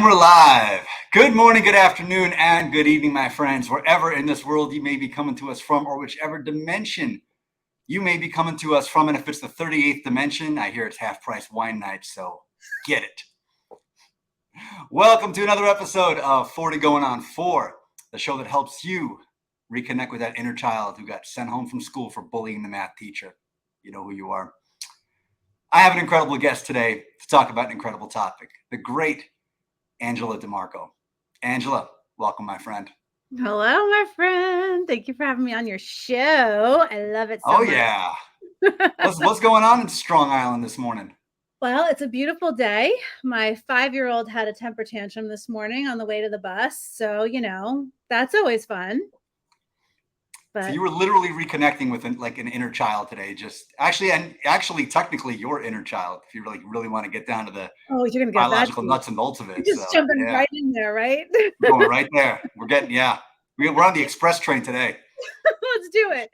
And we're live. Good morning, good afternoon, and good evening, my friends, wherever in this world you may be coming to us from, or whichever dimension you may be coming to us from. And if it's the 38th dimension, I hear it's half price wine night, so get it. Welcome to another episode of 40 Going on 4, the show that helps you reconnect with that inner child who got sent home from school for bullying the math teacher. You know who you are. I have an incredible guest today to talk about an incredible topic, the great Angela DiMarco. Angela, welcome, my friend. Hello, my friend. Thank you for having me on your show. I love it so Oh, much. yeah. What's going on in Strong Island this morning? Well, it's a beautiful day. My 5-year-old had a temper tantrum this morning on the way to the bus. So, that's always fun. So you were literally reconnecting with an inner child today. Actually, technically, your inner child. If you really want to get down to the you're gonna get biological nuts and bolts of it. You're just jumping right in there, right? We're going right there. We're on the express train today. Let's do it.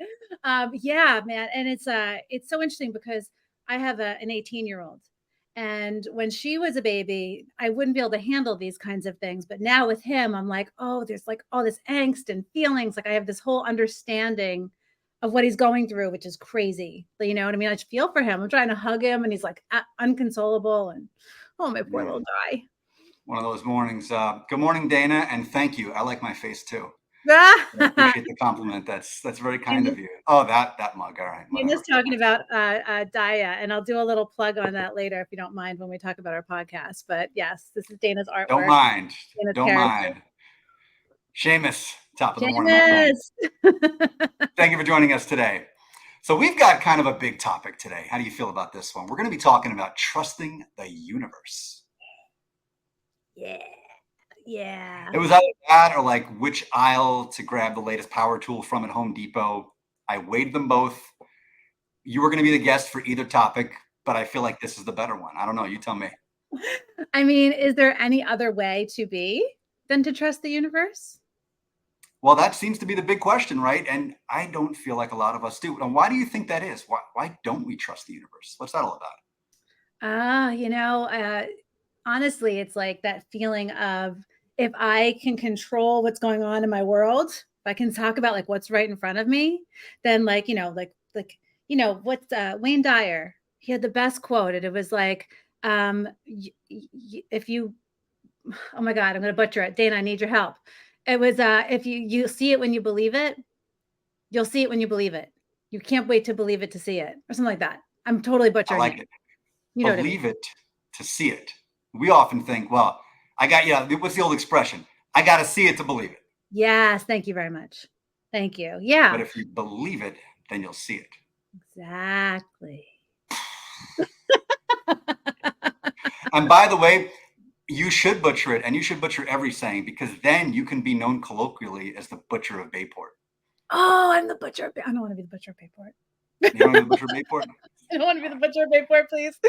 Yeah, man, and it's so interesting because I have an 18-year-old. And when she was a baby, I wouldn't be able to handle these kinds of things. But now with him, I'm like, oh, there's like all this angst and feelings. Like I have this whole understanding of what he's going through, which is crazy. But you know what I mean? I just feel for him. I'm trying to hug him and he's like unconsolable. And oh, my poor little guy. One of those mornings. Good morning, Dana. And thank you. I like my face too. I appreciate the compliment. That's very kind of you. Oh, that mug. All right. Dana's talking about Daya, and I'll do a little plug on that later if you don't mind when we talk about our podcast. But yes, this is Dana's artwork. Don't mind. Seamus, top of the morning, my friend. Thank you for joining us today. So we've got kind of a big topic today. How do you feel about this one? We're going to be talking about trusting the universe. Yeah. It was either that or like which aisle to grab the latest power tool from at Home Depot. I weighed them both. You were going to be the guest for either topic, but I feel like this is the better one. I don't know. You tell me. I mean, is there any other way to be than to trust the universe? Well, that seems to be the big question, right? And I don't feel like a lot of us do. And why do you think that is? Why don't we trust the universe? What's that all about? Honestly, it's like that feeling of if I can control what's going on in my world, if I can talk about like what's right in front of me, then what's Wayne Dyer, he had the best quote, and it was like, if you, oh my God, I'm going to butcher it. Dana, I need your help. It was, if you see it when you believe it, you'll see it when you believe it. You can't wait to believe it to see it, or something like that. I'm totally butchering I like it. You know believe it to see it. We often think, well, what's the old expression? I got to see it to believe it. Yes. Thank you very much. Thank you. Yeah. But if you believe it, then you'll see it. Exactly. And by the way, you should butcher it, and you should butcher every saying, because then you can be known colloquially as the butcher of Bayport. Oh, I'm the butcher of Bayport. I don't want to be the butcher of Bayport. You don't want to be the butcher of Bayport? I don't want to be the butcher of Bayport, please.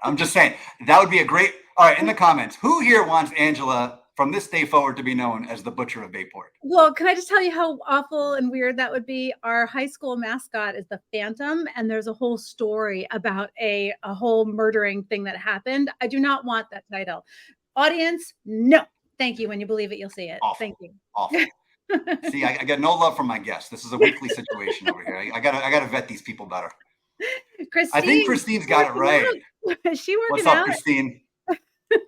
I'm just saying, that would be a great... All right, in the comments, who here wants Angela from this day forward to be known as the butcher of Bayport? Well, can I just tell you how awful and weird that would be? Our high school mascot is the Phantom, and there's a whole story about a whole murdering thing that happened. I do not want that title. Audience, no. Thank you. When you believe it, you'll see it. Awful. Thank you. Awful. See, I got no love from my guests. This is a weekly situation over here. I gotta vet these people better. Christine, I think Christine's got it right. Is she working What's up, out? Christine?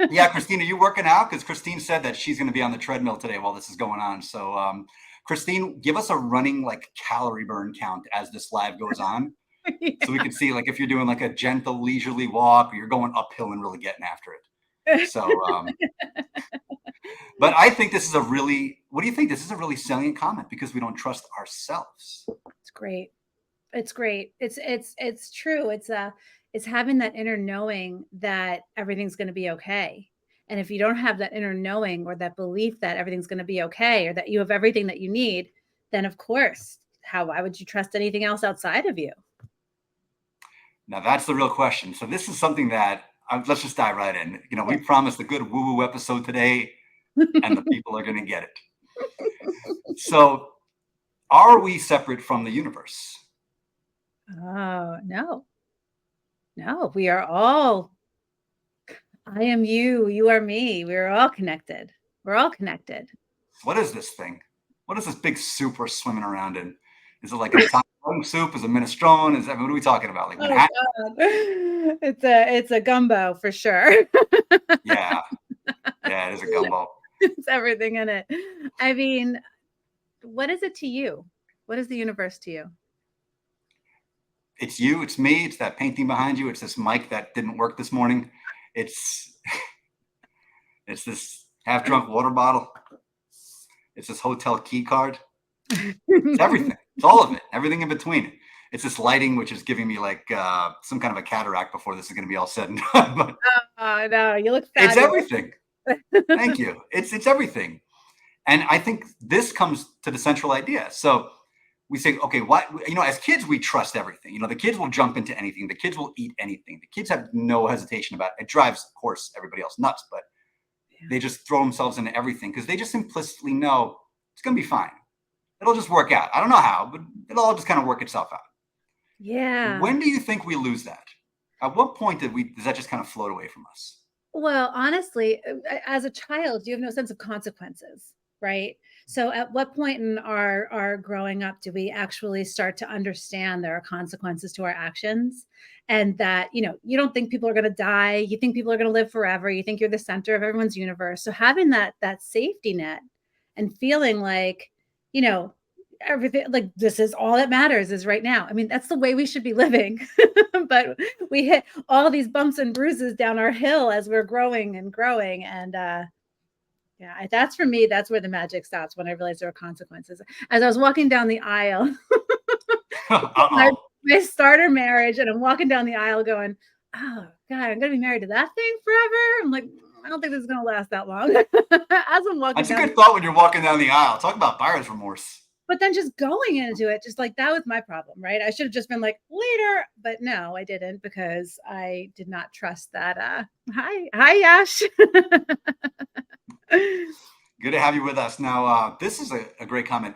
Yeah, Christine, are you working out? Because Christine said that she's going to be on the treadmill today while this is going on. So, Christine, give us a running calorie burn count as this live goes on, so we can see if you're doing a gentle leisurely walk, or you're going uphill and really getting after it. So, but I think this is a really. What do you think? This is a really salient comment because we don't trust ourselves. It's great. It's great. It's true. It's having that inner knowing that everything's going to be okay. And if you don't have that inner knowing or that belief that everything's going to be okay, or that you have everything that you need, then of course, why would you trust anything else outside of you? Now that's the real question. So this is something that let's just dive right in. We promised a good woo-woo episode today, and the people are going to get it. So, are we separate from the universe? Oh, no. No, we are all I am you, you are me. We're all connected. We're all connected. What is this thing? What is this big soup we're swimming around in? Is it like an Italian soup? Is it minestrone? Is that, what are we talking about? Like Oh Manhattan? God. It's a gumbo for sure. Yeah, yeah, it is a gumbo. It's everything in it. I mean, what is it to you? What is the universe to you? It's you, it's me, it's that painting behind you, it's this mic that didn't work this morning. It's it's this half drunk water bottle. It's this hotel key card. It's everything. It's all of it. Everything in between. It's this lighting, which is giving me like some kind of a cataract before this is going to be all said and done. But Oh, no, you look it's fabulous. everything. Thank you. It's everything. And I think this comes to the central idea. So we say, okay, what, as kids, we trust everything. The kids will jump into anything. The kids will eat anything. The kids have no hesitation about it. It drives, of course, everybody else nuts, but they just throw themselves into everything because they just implicitly know it's going to be fine. It'll just work out. I don't know how, but it'll all just kind of work itself out. Yeah. When do you think we lose that? At what point does that just kind of float away from us? Well, honestly, as a child, you have no sense of consequences, right? So at what point in our growing up do we actually start to understand there are consequences to our actions, and that, you don't think people are going to die, you think people are going to live forever, you think you're the center of everyone's universe. So having that safety net and feeling like, you know, everything, like, this is all that matters is right now. I mean, that's the way we should be living. But we hit all these bumps and bruises down our hill as we're growing and growing. And yeah, that's for me, that's where the magic stops, when I realized there are consequences. As I was walking down the aisle, my, Uh-oh. my starter marriage, and I'm walking down the aisle going, oh God, I'm gonna be married to that thing forever. I'm like, I don't think this is gonna last that long. As I'm walking That's a down, good thought when you're walking down the aisle. Talk about buyer's remorse. but then just going into it, just like, that was my problem, right? I should have just been like, later, but no, I didn't, because I did not trust that. Hi, Yash. Good to have you with us. Now, this is a great comment.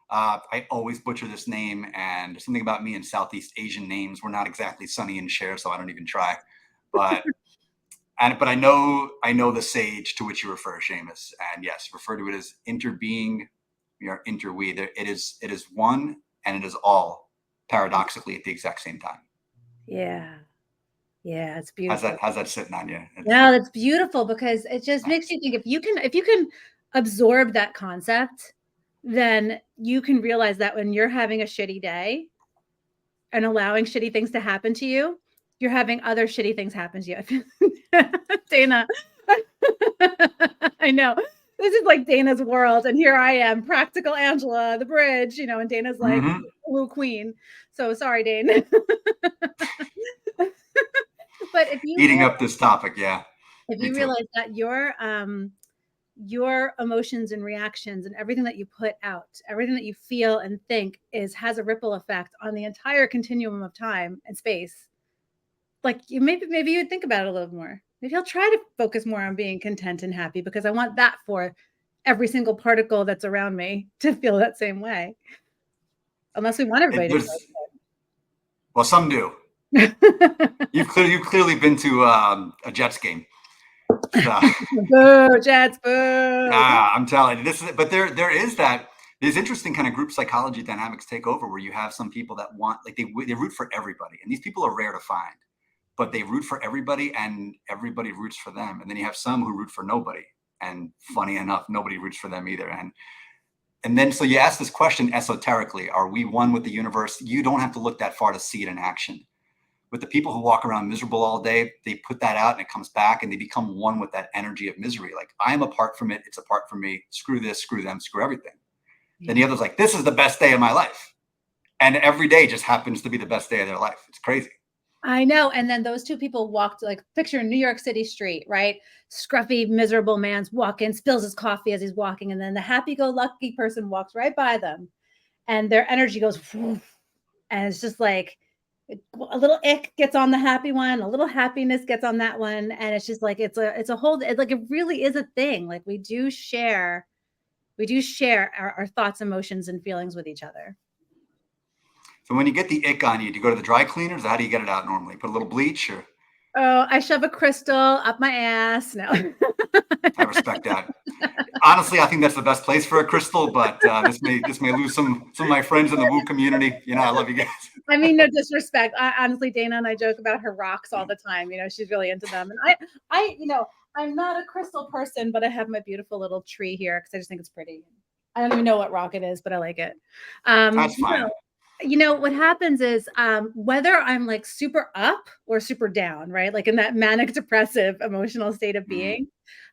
I always butcher this name, and something about me and Southeast Asian names. We're not exactly Sonny and Cher, so I don't even try. But but I know the sage to which you refer, Seamus. And yes, refer to it as interbeing. We are interwe. It is one and it is all, paradoxically, at the exact same time. Yeah. Yeah, it's How's beautiful. that sitting on you? No, that's beautiful, because it just makes Thanks. you think, if you can absorb that concept, then you can realize that when you're having a shitty day and allowing shitty things to happen to you, you're having other shitty things happen to you. Dana, I know. This is like Dana's world, and here I am, practical Angela, the bridge, and Dana's like Mm-hmm. blue queen. So sorry, Dane. But Eating up this topic, yeah. if Me you too. realize that your emotions and reactions and everything that you put out, everything that you feel and think, has a ripple effect on the entire continuum of time and space. Like, maybe you would think about it a little more. Maybe I'll try to focus more on being content and happy, because I want that for every single particle that's around me to feel that same way. Unless we want everybody to Well, some do. feel You've clearly been to a Jets game. So, boo, Jets, boo. yeah, I'm telling you, but there is there's interesting kind of group psychology dynamics take over, where you have some people that want, like, they root for everybody, and these people are rare to find, but they root for everybody and everybody roots for them. And then you have some who root for nobody, and funny enough, nobody roots for them either. And then, so you ask this question esoterically: are we one with the universe? You don't have to look that far to see it in action. With the people who walk around miserable all day, they put that out and it comes back, and they become one with that energy of misery. Like, I'm apart from it. It's apart from me. Screw this, screw them, screw everything. Yeah. Then the other's like, this is the best day of my life. And every day just happens to be the best day of their life. It's crazy. I know. And then those two people walked, like, picture New York City street, right? Scruffy, miserable man's walking, spills his coffee as he's walking. And then the happy-go-lucky person walks right by them, and their energy goes, whoosh, and it's just like a little ick gets on the happy one, a little happiness gets on that one. And it's just like, it's a whole, like, it really is a thing. Like, we do share our thoughts, emotions, and feelings with each other. So when you get the ick on you, do you go to the dry cleaners? How do you get it out normally? Put a little bleach, or? Oh, I shove a crystal up my ass. No. I respect that. Honestly, I think that's the best place for a crystal, but this may lose some of my friends in the woo community. I love you guys. I mean, no disrespect. Honestly, Dana and I joke about her rocks all the time. She's really into them. And I'm not a crystal person, but I have my beautiful little tree here because I just think it's pretty. I don't even know what rock it is, but I like it. That's fine. What happens is whether I'm like super up or super down, right? Like in that manic depressive emotional state of Mhm. being,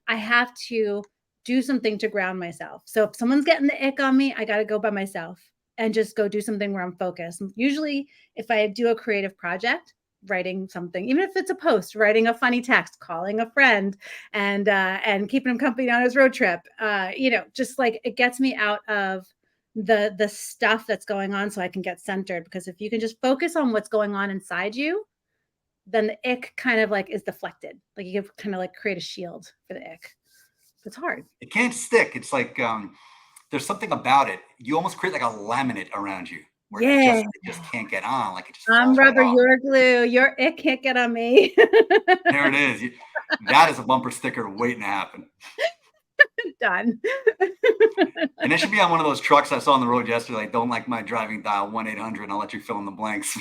I have to do something to ground myself. So if someone's getting the ick on me, I got to go by myself and just go do something where I'm focused. Usually, if I do a creative project, writing something, even if it's a post, writing a funny text, calling a friend, and keeping him company on his road trip, just like it gets me out of the stuff that's going on so I can get centered, because if you can just focus on what's going on inside you, then the ick kind of like is deflected. Like you can kind of like create a shield for the ick. It's hard. It can't stick. It's like there's something about it. You almost create like a laminate around you where it Yeah. just it just can't get on. Like it just I'm falls right rubber, off. you're glue. Your ick can't get on me. There it is. That is a bumper sticker waiting to happen. Done. And it should be on one of those trucks I saw on the road yesterday. Like, don't like my driving, dial 1-800 and I'll let you fill in the blanks.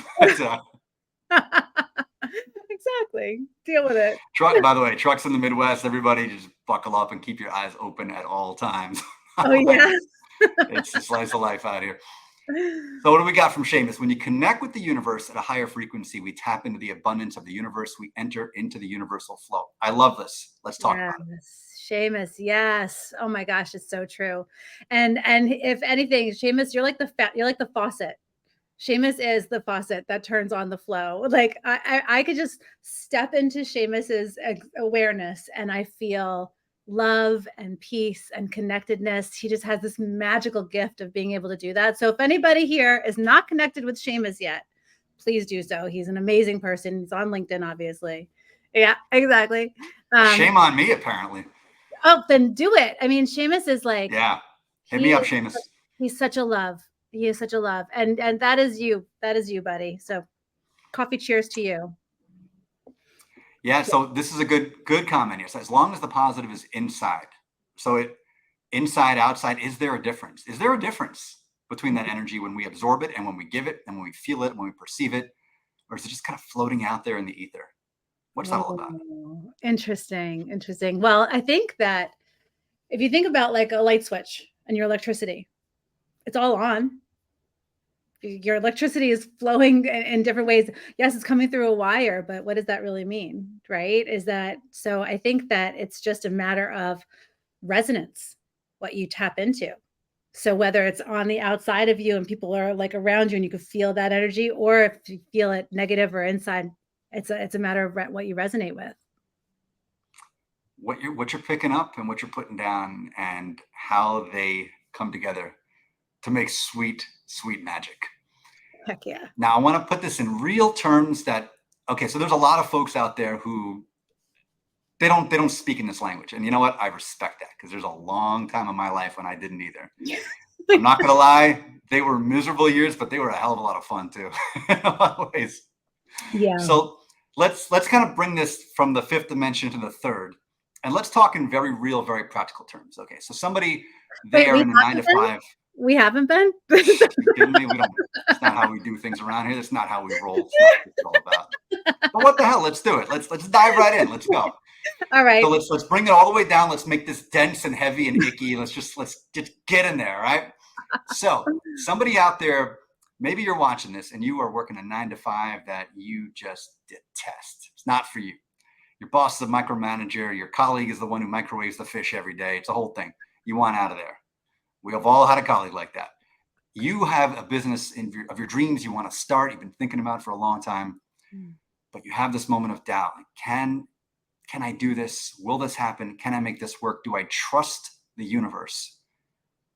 Exactly. Deal with it. Truck, by the way, trucks in the Midwest, everybody just buckle up and keep your eyes open at all times. Oh, yeah. It's a slice of life out here. So what do we got from Seamus? When you connect with the universe at a higher frequency, we tap into the abundance of the universe. We enter into the universal flow. I love this. Let's talk about it. Yes. Seamus, yes. Oh my gosh, it's so true. And if anything, Seamus, you're like the faucet. Seamus is the faucet that turns on the flow. Like I could just step into Seamus's awareness and I feel love and peace and connectedness. He just has this magical gift of being able to do that. So if anybody here is not connected with Seamus yet, please do so. He's an amazing person. He's on LinkedIn, obviously. Yeah, exactly. Shame on me, apparently. Oh, then do it. I mean, Seamus is like, Yeah. Hit me he up, is Seamus. he's such a love. He is such a love. And that is you. That is you, buddy. So coffee cheers to you. Yeah, so this is a good comment here. So as long as the positive is inside, so it inside, outside, is there a difference? Is there a difference between that energy when we absorb it and when we give it and when we feel it, when we perceive it? Or is it just kind of floating out there in the ether? What's that all about? Oh, interesting. Interesting. Well, I think that if you think about like a light switch and your electricity, it's all on. Your electricity is flowing in different ways. Yes, it's coming through a wire, but what does that really mean? Right? Is that so? I think that it's just a matter of resonance, what you tap into. So whether it's on the outside of you and people are like around you and you can feel that energy, or if you feel it negative or inside, it's a matter of what you resonate with. What you're picking up and what you're putting down and how they come together to make sweet, sweet magic. Heck yeah. Now I want to put this in real terms okay, so there's a lot of folks out there who they don't speak in this language. And you know what? I respect that because there's a long time in my life when I didn't either. I'm not gonna lie, they were miserable years, but they were a hell of a lot of fun too. In a lot of ways. Yeah. So let's kind of bring this from the fifth dimension to the third. And let's talk in very real, very practical terms. Okay. So somebody Wait, there in a 9 to 5. We haven't been? Are you kidding me? It's not how we do things around here. That's not how we roll. It's not what it's all about. But what the hell? Let's do it. Let's dive right in. Let's go. All right. So let's bring it all the way down. Let's make this dense and heavy and icky. Let's just get in there, right? So somebody out there, maybe you're watching this and you are working a 9 to 5 that you just detest. It's not for you. Your boss is a micromanager. Your colleague is the one who microwaves the fish every day. It's a whole thing. You want out of there. We have all had a colleague like that. You have a business of your dreams you want to start. You've been thinking about it for a long time, but you have this moment of doubt. Like, can I do this? Will this happen? Can I make this work? Do I trust the universe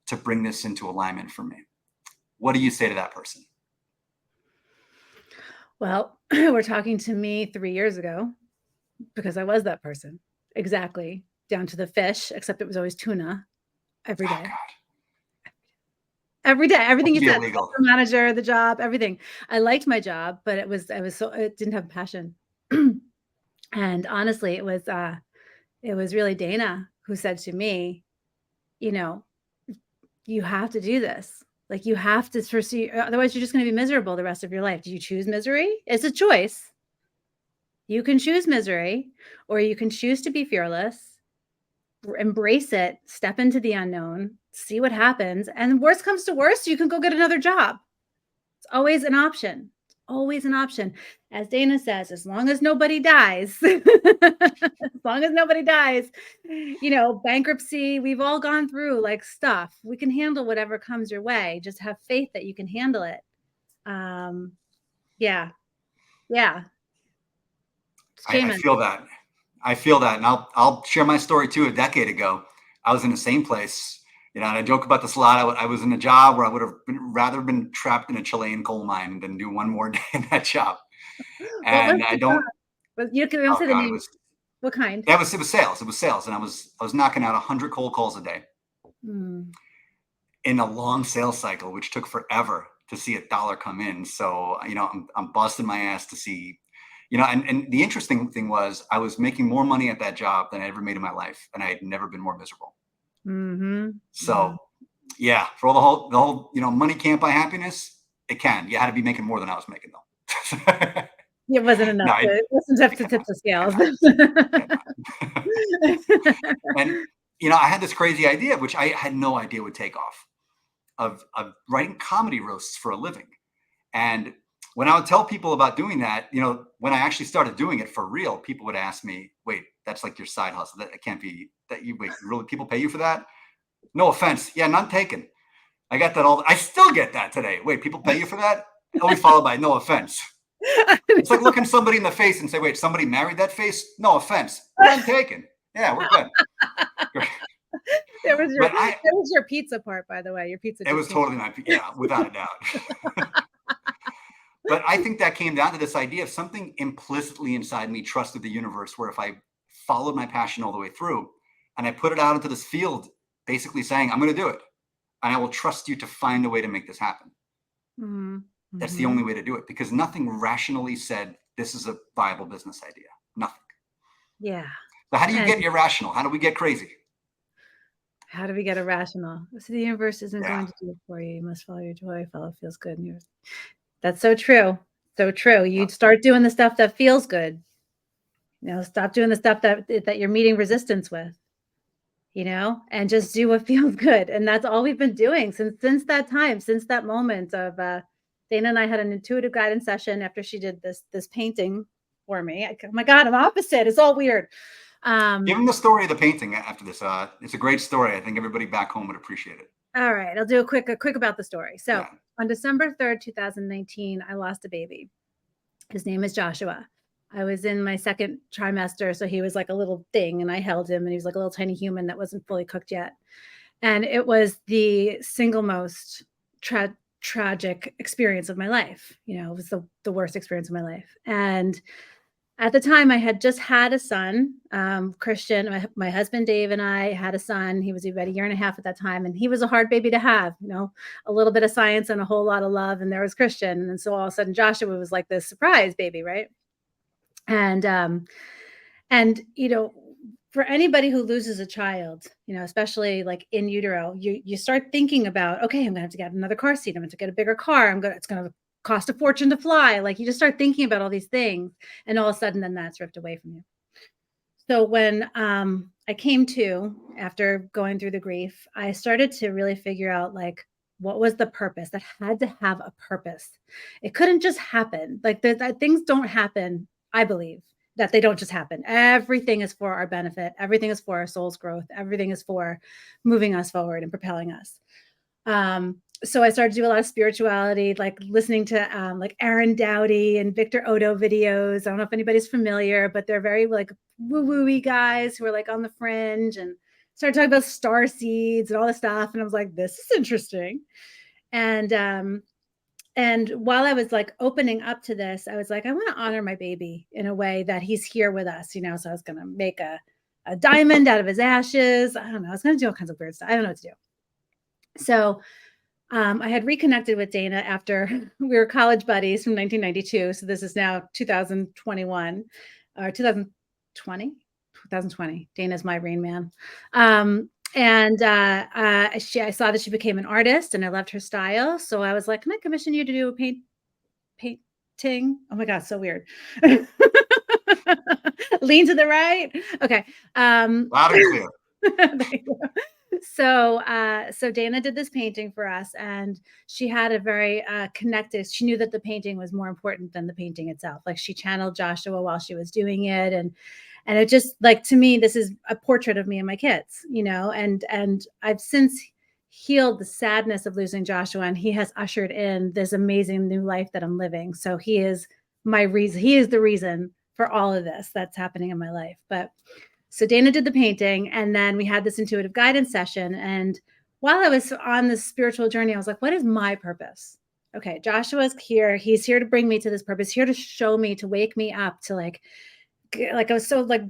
to bring this into alignment for me? What do you say to that person? Well, we're talking to me 3 years ago because I was that person. Exactly. Down to the fish, except it was always tuna every day. Oh, God. Every day, everything you said, Illegal. the manager, the job, everything. I liked my job, but it didn't have passion. And honestly, it was really Dana who said to me, you know, "You have to do this. Like, you have to pursue, otherwise you're just gonna be miserable the rest of your life. Do you choose misery? It's a choice. You can choose misery, or you can choose to be fearless, embrace it, step into the unknown, see what happens, and worst comes to worst, you can go get another job. It's always an option. It's always an option. As Dana says, as long as nobody dies, as long as nobody dies, bankruptcy, we've all gone through like stuff. We can handle whatever comes your way. Just have faith that you can handle it. Um, yeah, yeah. I Shaman. feel that. I feel that, and I'll share my story too. A decade ago, I was in the same place, and I joke about this a lot. I was in a job where I would have rather been trapped in a Chilean coal mine than do one more day in that job. What was And I the don't. job? But you can Oh say the God, name. What kind? it was sales. It was sales, and I was knocking out 100 cold calls a day Mm, in a long sales cycle, which took forever to see a dollar come in. So I'm busting my ass to see, and the interesting thing was I was making more money at that job than I ever made in my life, and I had never been more miserable. mhm, So mhm. yeah, for all the whole money can't buy happiness. It can. You had to be making more than I was making though. It wasn't enough No, it wasn't enough it to tip cannot. the It scales. cannot. It cannot. And I had this crazy idea, which I had no idea would take off, of writing comedy roasts for a living. And when I would tell people about doing that, when I actually started doing it for real, people would ask me, "Wait, that's like your side hustle? That it can't be that you wait, really? People pay you for that?" No offense, yeah, none taken. I got that all. I still get that today. Wait, people pay you for that? Always followed by no offense. It's like looking somebody in the face and say, "Wait, somebody married that face?" No offense, none taken. Yeah, we're good. There was But your pizza part, by the way. Your pizza it just was came. totally my, yeah, without a doubt. But I think that came down to this idea of something implicitly inside me trusted the universe, where if I followed my passion all the way through and I put it out into this field, basically saying, "I'm going to do it, and I will trust you to find a way to make this happen." Mhm, That's the only mhm. way to do it, because nothing rationally said this is a viable business idea. Nothing. Yeah, So how do you and get irrational? How do we get crazy? how do we get irrational? So the universe isn't Yeah. going to do it for you. You must follow your joy, follow what feels good. That's so true. So true. Yeah. You'd start doing the stuff that feels good. Stop doing the stuff that you're meeting resistance with, and just do what feels good. And that's all we've been doing since that time, since that moment of Dana and I had an intuitive guidance session after she did this painting for me. Oh my God, I'm opposite. It's all weird. Give them the story of the painting after this. It's a great story. I think everybody back home would appreciate it. All right, I'll do a quick about the story. So Yeah. on December 3rd, 2019, I lost a baby. His name is Joshua. I was in my second trimester, so he was like a little thing, and I held him, and he was like a little tiny human that wasn't fully cooked yet. And it was the single most tragic experience of my life. It was the worst experience of my life. And at the time, I had just had a son, Christian. My husband Dave and I had a son. He was about a year and a half at that time, and he was a hard baby to have. A little bit of science and a whole lot of love, and there was Christian. And then so all of a sudden, Joshua was like this surprise baby, right? And for anybody who loses a child, especially like in utero, you start thinking about, okay, I'm gonna have to get another car seat. I'm gonna have to get a bigger car. It's gonna cost a fortune to fly. Like, you just start thinking about all these things, and all of a sudden, then that's ripped away from you. So when I came to after going through the grief, I started to really figure out like what was the purpose that had to have a purpose. It couldn't just happen. Like that things don't happen, I believe that they don't just happen. Everything is for our benefit. Everything is for our soul's growth. Everything is for moving us forward and propelling us. So I started to do a lot of spirituality, like listening to like Aaron Dowdy and Victor Odo videos. I don't know if anybody's familiar, but they're very like woo-woo-y guys who are like on the fringe, and started talking about star seeds and all this stuff. And I was like, this is interesting. And while I was like opening up to this, I was like, I want to honor my baby in a way that he's here with us, So I was gonna make a diamond out of his ashes. I don't know. I was gonna do all kinds of weird stuff. I don't know what to do. So I had reconnected with Dana after we were college buddies from 1992. So this is now 2021 or 2000. 2020. Dana's my Rain Man. And I saw that she became an artist and I loved her style. So I was like, can I commission you to do a painting? Oh my God, so weird. Lean to the right. Okay. Loud and clear. So Dana did this painting for us, and she had a very connected. She knew that the painting was more important than the painting itself. Like she channeled Joshua while she was doing it, and it just like to me, this is a portrait of me and my kids, and I've since healed the sadness of losing Joshua, and he has ushered in this amazing new life that I'm living. So he is my reason. He is the reason for all of this that's happening in my life. But so Dana did the painting, and then we had this intuitive guidance session. And while I was on this spiritual journey, I was like, what is my purpose? Okay, Joshua's here. He's here to bring me to this purpose, here to show me, to wake me up, to like I was so like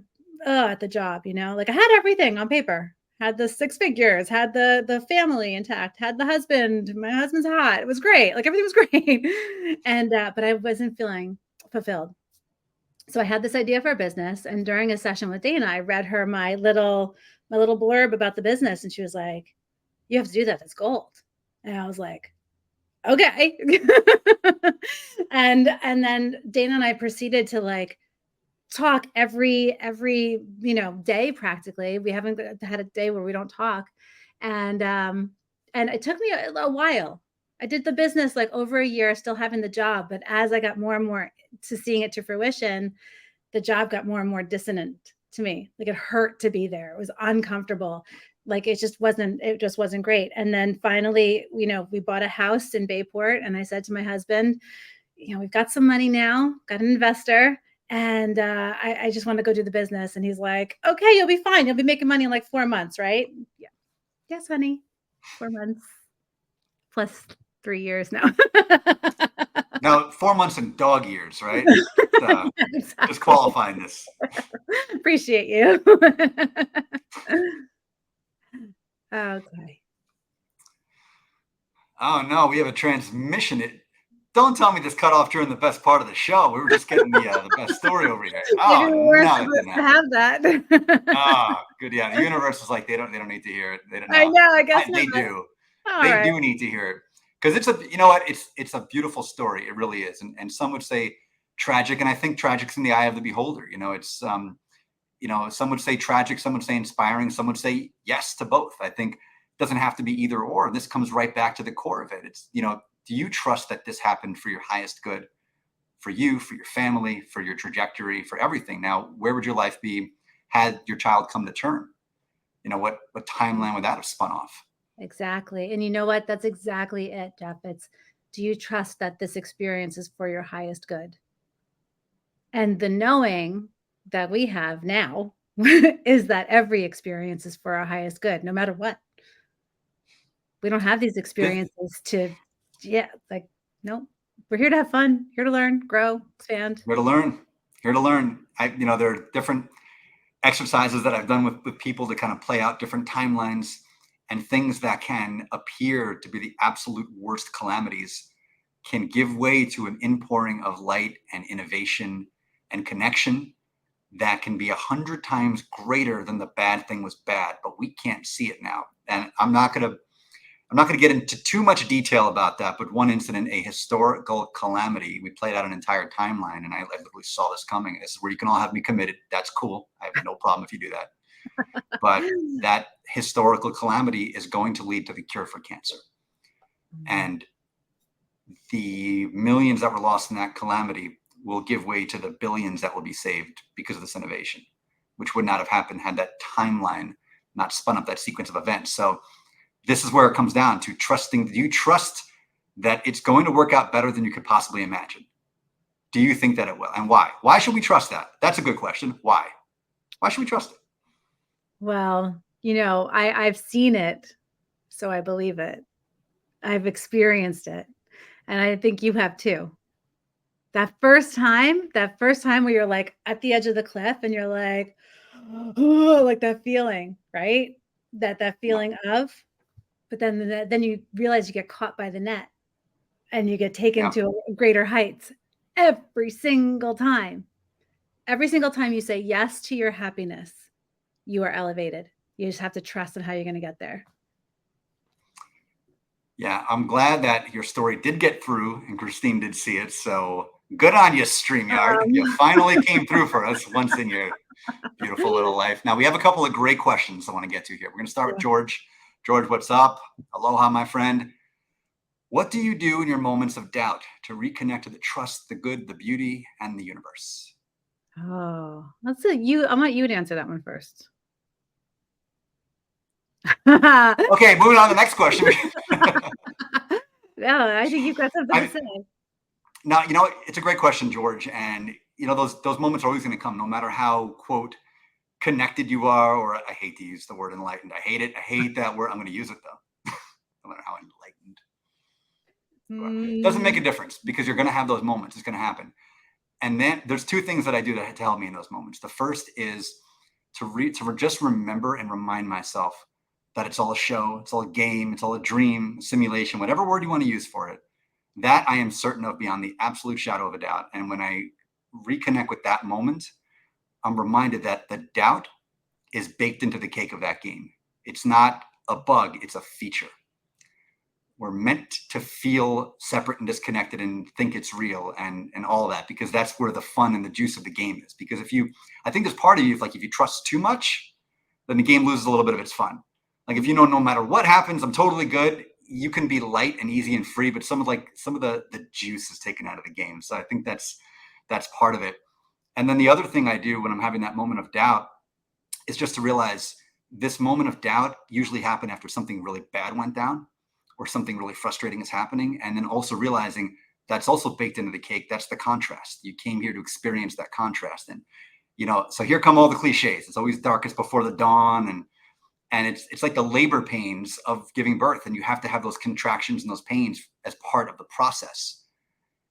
at the job, like I had everything on paper, had the 6 figures, had the family intact, had the husband, my husband's hot. It was great. Like everything was great. And but I wasn't feeling fulfilled. So I had this idea for a business, and during a session with Dana, I read her my little blurb about the business, and she was like, "You have to do that. That's gold." And I was like, "Okay." And then Dana and I proceeded to like talk every day practically. We haven't had a day where we don't talk, and it took me a while. I did the business like over a year, still having the job, but as I got more and more to seeing it to fruition, the job got more and more dissonant to me. Like it hurt to be there. It was uncomfortable. Like it just wasn't great. And then finally, we bought a house in Bayport, and I said to my husband, we've got some money now, got an investor, and I just want to go do the business. And he's like, okay, you'll be fine. You'll be making money in like 4 months, right? Yeah. Yes, honey. 4 months plus 3 years now. Now, 4 months in dog years, right? Yeah, exactly. Just qualifying this. Appreciate you. Okay. Oh no, we have a transmission. Don't tell me this cut off during the best part of the show. We were just getting the best story over here. Maybe Oh we weren't no, supposed to have that. Ah, good. Yeah, the universe is like they don't need to hear it. They don't I know. know. I guess They not. do. All They right. do need to hear it because it's a it's a beautiful story. It really is, and some would say tragic, and I think tragic's in the eye of the beholder. It's some would say tragic, some would say inspiring, some would say yes to both. I think it doesn't have to be either or. This comes right back to the core of it. It's do you trust that this happened for your highest good, for you, for your family, for your trajectory, for everything? Now, where would your life be had your child come to term? What timeline would that have spun off? Exactly. And you know what? That's exactly it, Jeff. It's, do you trust that this experience is for your highest good? And the knowing that we have now is that every experience is for our highest good, no matter what. We don't have these This, experiences yeah, like, no, we're here to have fun, here to learn, grow, expand. here to learn, here to learn. There are different exercises that I've done with people to kind of play out different timelines and things that can appear to be the absolute worst calamities can give way to an inpouring of light and innovation and connection that can be 100 times greater than the bad thing was bad, but we can't see it now. And I'm not going to get into too much detail about that, but one incident, a historical calamity, we played out an entire timeline, and I literally saw this coming. This is where you can all have me committed. That's cool. I have no problem if you do that. But that historical calamity is going to lead to the cure for cancer. And the millions that were lost in that calamity will give way to the billions that will be saved because of this innovation, which would not have happened had that timeline not spun up that sequence of events. So this is where it comes down to trusting. Do you trust that it's going to work out better than you could possibly imagine? Do you think that it will? And why? Why should we trust that? That's a good question. Why? Why should we trust it? Well, I've seen it, so I believe it. I've experienced it, and I think you have too. That first time where you're like at the edge of the cliff and you're like, oh, like that feeling, right? That Yeah. feeling of, but then you realize you get caught by the net and you get taken Yeah. to greater heights every single time. Every single time you say yes to your happiness, you are elevated. You just have to trust in how you're going to get there. Yeah, I'm glad that your story did get through and Christine did see it. So good on you, StreamYard. You Um, finally came through for us once in your beautiful little life. Now, we have a couple of great questions I want to get to here. We're going to start with yeah. George. George, what's up? Aloha, my friend. What do you do in your moments of doubt to reconnect to the trust, the good, the beauty, and the universe? Oh, let's see. I want you to answer that one first. No, Okay, moving on to the next question. I think you've got something to I, say. now, it's a great question, George. And, those moments are always going to come, no matter how, quote, connected you are, or I hate to use the word enlightened. I hate it. I hate that word. I'm going to use it, though. No matter how enlightened. It doesn't make a Mm, difference because you're going to have those moments. It's going to happen. And then there's two things that I do to help me in those moments. The first is to just remember and remind myself that it's all a show, it's all a game, it's all a dream, simulation, whatever word you want to use for it. That I am certain of beyond the absolute shadow of a doubt. And when I reconnect with that moment, I'm reminded that the doubt is baked into the cake of that game. It's not a bug, it's a feature. We're meant to feel separate and disconnected and think it's real and all that, because that's where the fun and the juice of the game is. Because I think there's part of you, if you trust too much, then the game loses a little bit of its fun. Like if you know no matter what happens, I'm totally good. You can be light and easy and free, but some of the juice is taken out of the game. So I think that's part of it. And then the other thing I do when I'm having that moment of doubt is just to realize this moment of doubt usually happened after something really bad went down or something really frustrating is happening. And then also realizing that's also baked into the cake. That's the contrast. You came here to experience that contrast. And, so here come all the cliches. It's always darkest before the dawn. And it's like the labor pains of giving birth. And you have to have those contractions and those pains as part of the process.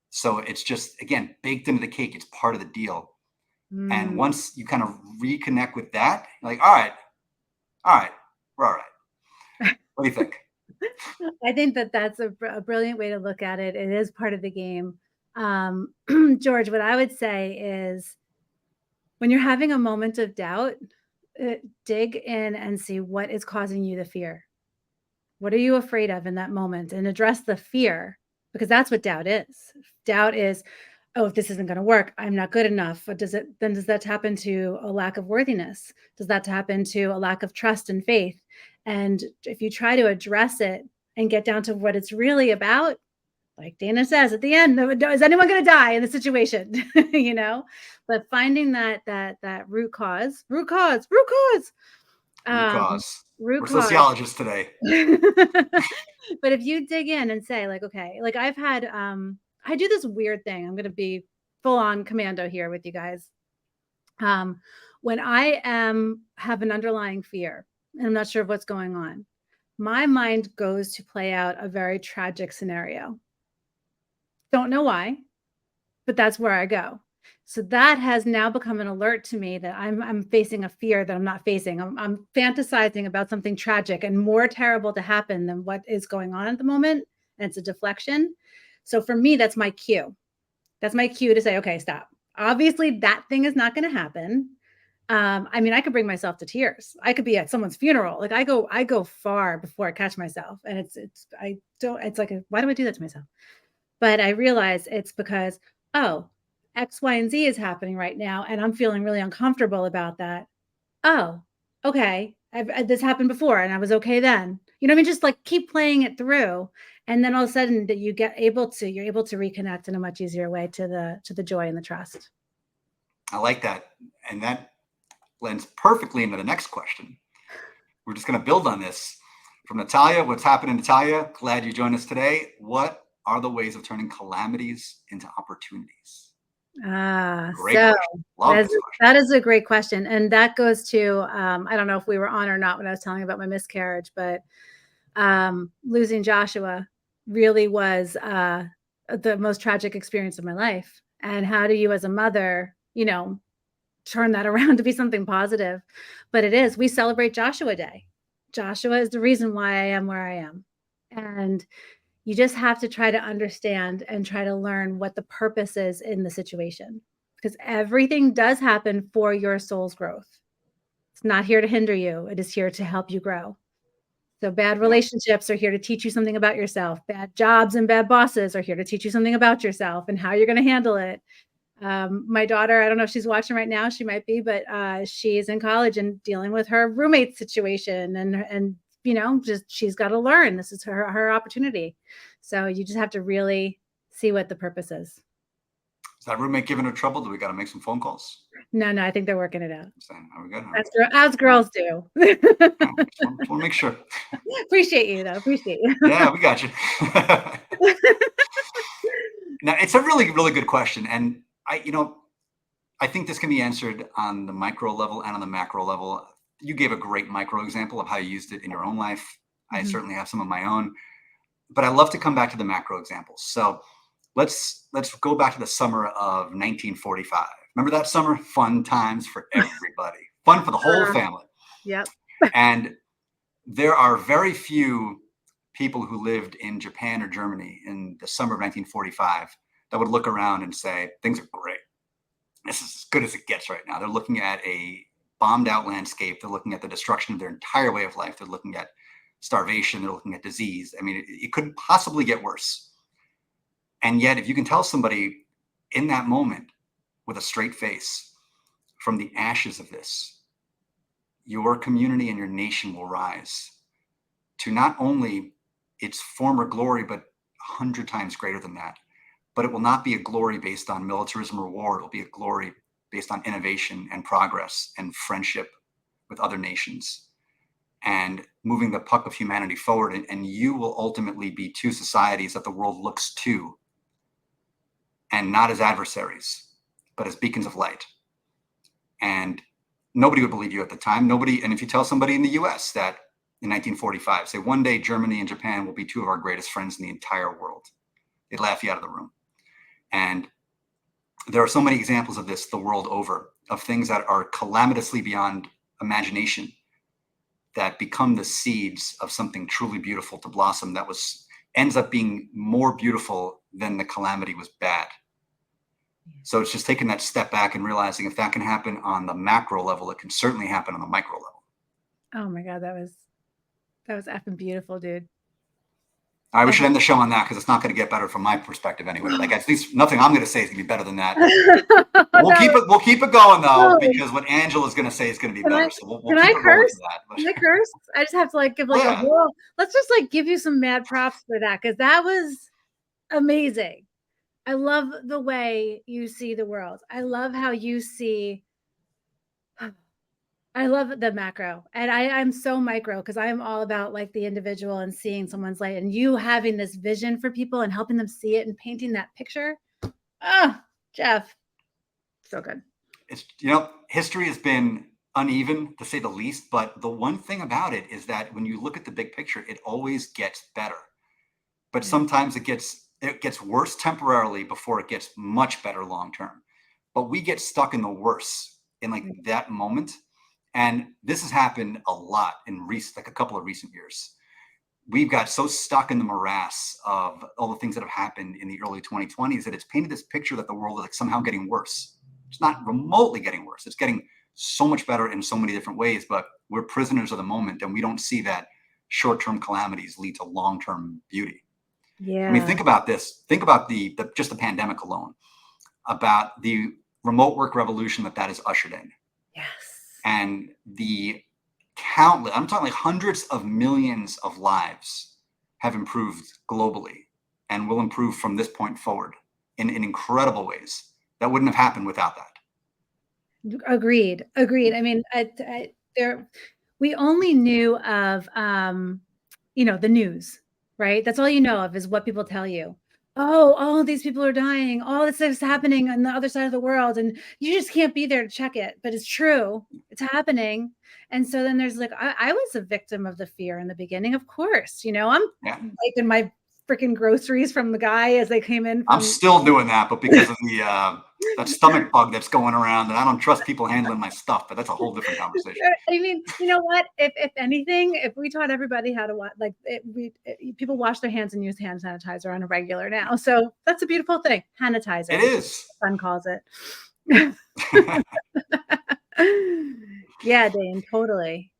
So it's just, again, baked into the cake. It's part of the deal. And mm. once you kind of reconnect with that, you're like, all right, we're all right. What do you think? I think that that's a brilliant way to look at it. It is part of the game. Um, George, what I would say is when you're having a moment of doubt, dig in and see what is causing you the fear. What are you afraid of in that moment? And address the fear because that's what doubt is. Doubt is, oh, if this isn't going to work, I'm not good enough. But does that happen to a lack of worthiness? Does that happen to a lack of trust and faith? And if you try to address it and get down to what it's really about, like Dana says at the end, is anyone going to die in the situation? you know, but finding that Root um, cause. root We're cause. sociologists today. But if you dig in and say like, okay, like I do this weird thing. I'm going to be full on commando here with you guys. Um, when I have an underlying fear and I'm not sure what's going on, my mind goes to play out a very tragic scenario. Don't know why, but that's where I go. So that has now become an alert to me that I'm facing a fear that I'm not facing. I'm fantasizing about something tragic and more terrible to happen than what is going on at the moment. And it's a deflection. So for me, that's my cue. That's my cue to say, okay, stop. Obviously, that thing is not going to happen. I mean, I could bring myself to tears. I could be at someone's funeral. Like I go far before I catch myself. And I don't, it's like, why do I do that to myself? But I realize it's because, oh, X, Y, and Z is happening right now. And I'm feeling really uncomfortable about that. Oh, okay. This happened before and I was okay then. You know what I mean? Just like keep playing it through. And then all of a sudden that you're able to reconnect in a much easier way to the joy and the trust. I like that. And that lends perfectly into the next question. We're just going to build on this. From Natalia, what's happening, Natalia? Glad you joined us today. What are the ways of turning calamities into opportunities? Great So question. Love this question. that is a great question. And that goes to, I don't know if we were on or not when I was telling about my miscarriage, but losing Joshua really was the most tragic experience of my life. And how do you, as a mother, turn that around to be something positive? But it is. We celebrate Joshua Day. Joshua is the reason why I am where I am. And you just have to try to understand and try to learn what the purpose is in the situation. because everything does happen for your soul's growth. It's not here to hinder you. It is here to help you grow. So bad Yeah. relationships are here to teach you something about yourself. Bad jobs and bad bosses are here to teach you something about yourself and how you're going to handle it. My daughter, I don't know if she's watching right now, she might be, but she's in college and dealing with her roommate situation, and just she's got to learn. This is her opportunity. So you just have to really see what the purpose is. Is that roommate giving her trouble? Do we got to make some phone calls? No, I think they're working it out. I'm saying, are we good? As girls do. Just want to make sure. Appreciate you, though. Appreciate you. Yeah, we got you. Now, it's a really, really good question. And I think this can be answered on the micro level and on the macro level. You gave a great micro example of how you used it in your own life. I certainly have some of my own, but I love to come back to the macro examples. So let's go back to the summer of 1945. Remember that summer? Fun times for everybody. Fun for the whole family. Yep. And there are very few people who lived in Japan or Germany in the summer of 1945 that would look around and say, things are great. This is as good as it gets right now. They're looking at a bombed out landscape. They're looking at the destruction of their entire way of life. They're looking at starvation. They're looking at disease. I mean, it couldn't possibly get worse. And yet, if you can tell somebody in that moment with a straight face, from the ashes of this, your community and your nation will rise to not only its former glory, but 100 times greater than that. But it will not be a glory based on militarism or war. It will be a glory based on innovation and progress and friendship with other nations and moving the puck of humanity forward. And you will ultimately be two societies that the world looks to, and not as adversaries, but as beacons of light. And nobody would believe you at the time. Nobody. And if you tell somebody in the US that in 1945, say one day Germany and Japan will be two of our greatest friends in the entire world, they'd laugh you out of the room. And there are so many examples of this the world over, of things that are calamitously beyond imagination that become the seeds of something truly beautiful to blossom that ends up being more beautiful than the calamity was bad. So it's just taking that step back and realizing if that can happen on the macro level, it can certainly happen on the micro level. Oh my God, that was effing beautiful, dude. All right, we should end the show on that because it's not going to get better from my perspective anyway. Like at least nothing I'm going to say is going to be better than that. We'll keep it going though, because what Angela is going to say is going to be better. So we'll keep it rolling for that. Can I curse? I just have to give a whole. Let's just give you some mad props for that, because that was amazing. I love the way you see the world. I love how you see. I love the macro, and I'm so micro because I am all about the individual and seeing someone's light, and you having this vision for people and helping them see it and painting that picture. Jeff, so good. It's history has been uneven to say the least, but the one thing about it is that when you look at the big picture, it always gets better. But sometimes it gets worse temporarily before it gets much better long term. But we get stuck in the worst in that moment. And this has happened a lot in a couple of recent years. We've got so stuck in the morass of all the things that have happened in the early 2020s that it's painted this picture that the world is somehow getting worse. It's not remotely getting worse. It's getting so much better in so many different ways, but we're prisoners of the moment, and we don't see that short-term calamities lead to long-term beauty. Yeah. I mean, think about this. Think about just the pandemic alone, about the remote work revolution that has ushered in. Yes. And the countless, I'm talking hundreds of millions of lives have improved globally and will improve from this point forward in incredible ways that wouldn't have happened without that. Agreed. I mean, we only knew of, the news, right? That's all you know of is what people tell you. Oh, these people are dying. All this is happening on the other side of the world. And you just can't be there to check it, but it's true. It's happening. And so then there's I was a victim of the fear in the beginning. Of course, I'm taking my freaking groceries from the guy as they came in. I'm still doing that, but because of that stomach bug that's going around, and I don't trust people handling my stuff, but that's a whole different conversation. I mean, you know what? If anything, if we taught everybody how to people wash their hands and use hand sanitizer on a regular now. So that's a beautiful thing. Sanitizer. It is. My son calls it. Yeah, Dane, totally.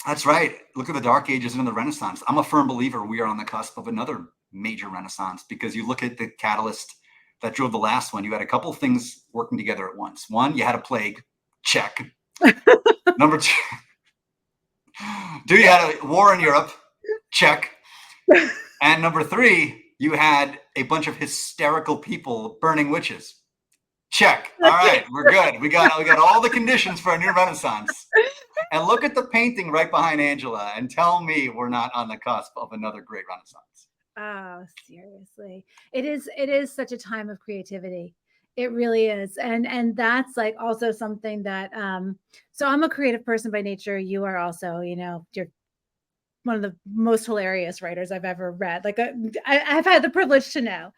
That's right. Look at the Dark Ages and the Renaissance. I'm a firm believer we are on the cusp of another major renaissance, because you look at the catalyst that drove the last one. You had a couple of things working together at once. One, you had a plague. Check. Number two, you had a war in Europe. Check. And number three, you had a bunch of hysterical people burning witches. Check. All right, we're good. We got all the conditions for a new renaissance. And look at the painting right behind Angela and tell me we're not on the cusp of another great renaissance. Oh, seriously. It is such a time of creativity. It really is. And that's like also something that so I'm a creative person by nature. You are also, you're one of the most hilarious writers I've ever read. Like I've had the privilege to know.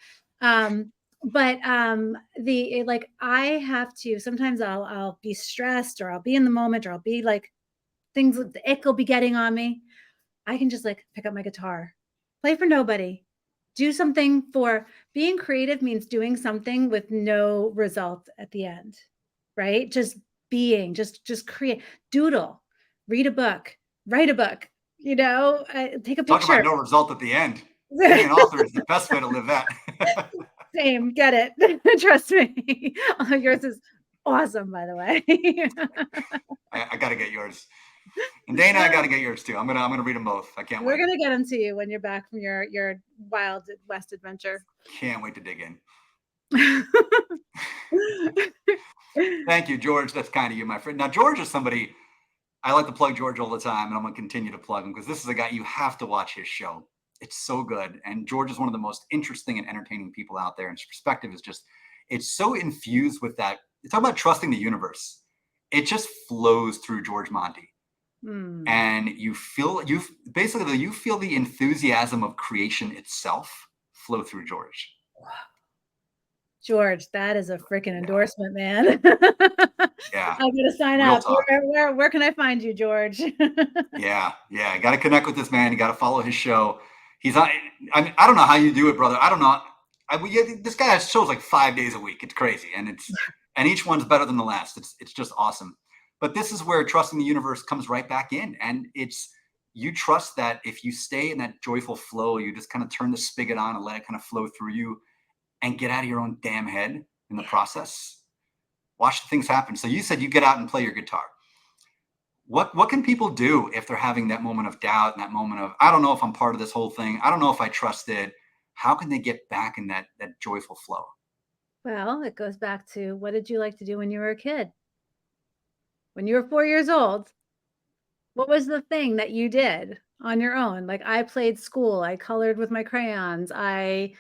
But like I have to sometimes I'll be stressed, or I'll be in the moment, or I'll be like things, the ick will be getting on me. I can just like pick up my guitar, play for nobody, do something. For being creative means doing something with no result at the end, right? Just being, just create, doodle, read a book, write a book, take a Talk picture. about no result at the end. Being an author is the best way to live that. Same, get it. Trust me. Oh, yours is awesome, by the way. I got to get yours. And Dana, I got to get yours too. I'm gonna read them both. I can't wait. We're gonna get them to you when you're back from your Wild West adventure. Can't wait to dig in. Thank you, George. That's kind of you, my friend. Now, George is somebody I like to plug George all the time, and I'm gonna continue to plug him because this is a guy you have to watch his show. It's so good, and George is one of the most interesting and entertaining people out there. And his perspective is it's so infused with that. You talk about trusting the universe. It just flows through George Monty. And you feel the enthusiasm of creation itself flow through George. George, that is a freaking endorsement, man. Yeah. I'm gonna sign Real up. talk. Where can I find you, George? Yeah. You got to connect with this man. You got to follow his show. He's on. I don't know how you do it, brother. I don't know. This guy has shows like 5 days a week. It's crazy, and each one's better than the last. It's just awesome. But this is where trusting the universe comes right back in, and you trust that if you stay in that joyful flow, you just kind of turn the spigot on and let it kind of flow through you, and get out of your own damn head in the process. Watch the things happen. So you said you get out and play your guitar. What can people do if they're having that moment of doubt and that moment of, I don't know if I'm part of this whole thing. I don't know if I trust it. How can they get back in that joyful flow? Well, it goes back to, what did you like to do when you were a kid? When you were 4 years old, what was the thing that you did on your own? Like, I played school, I colored with my crayons, I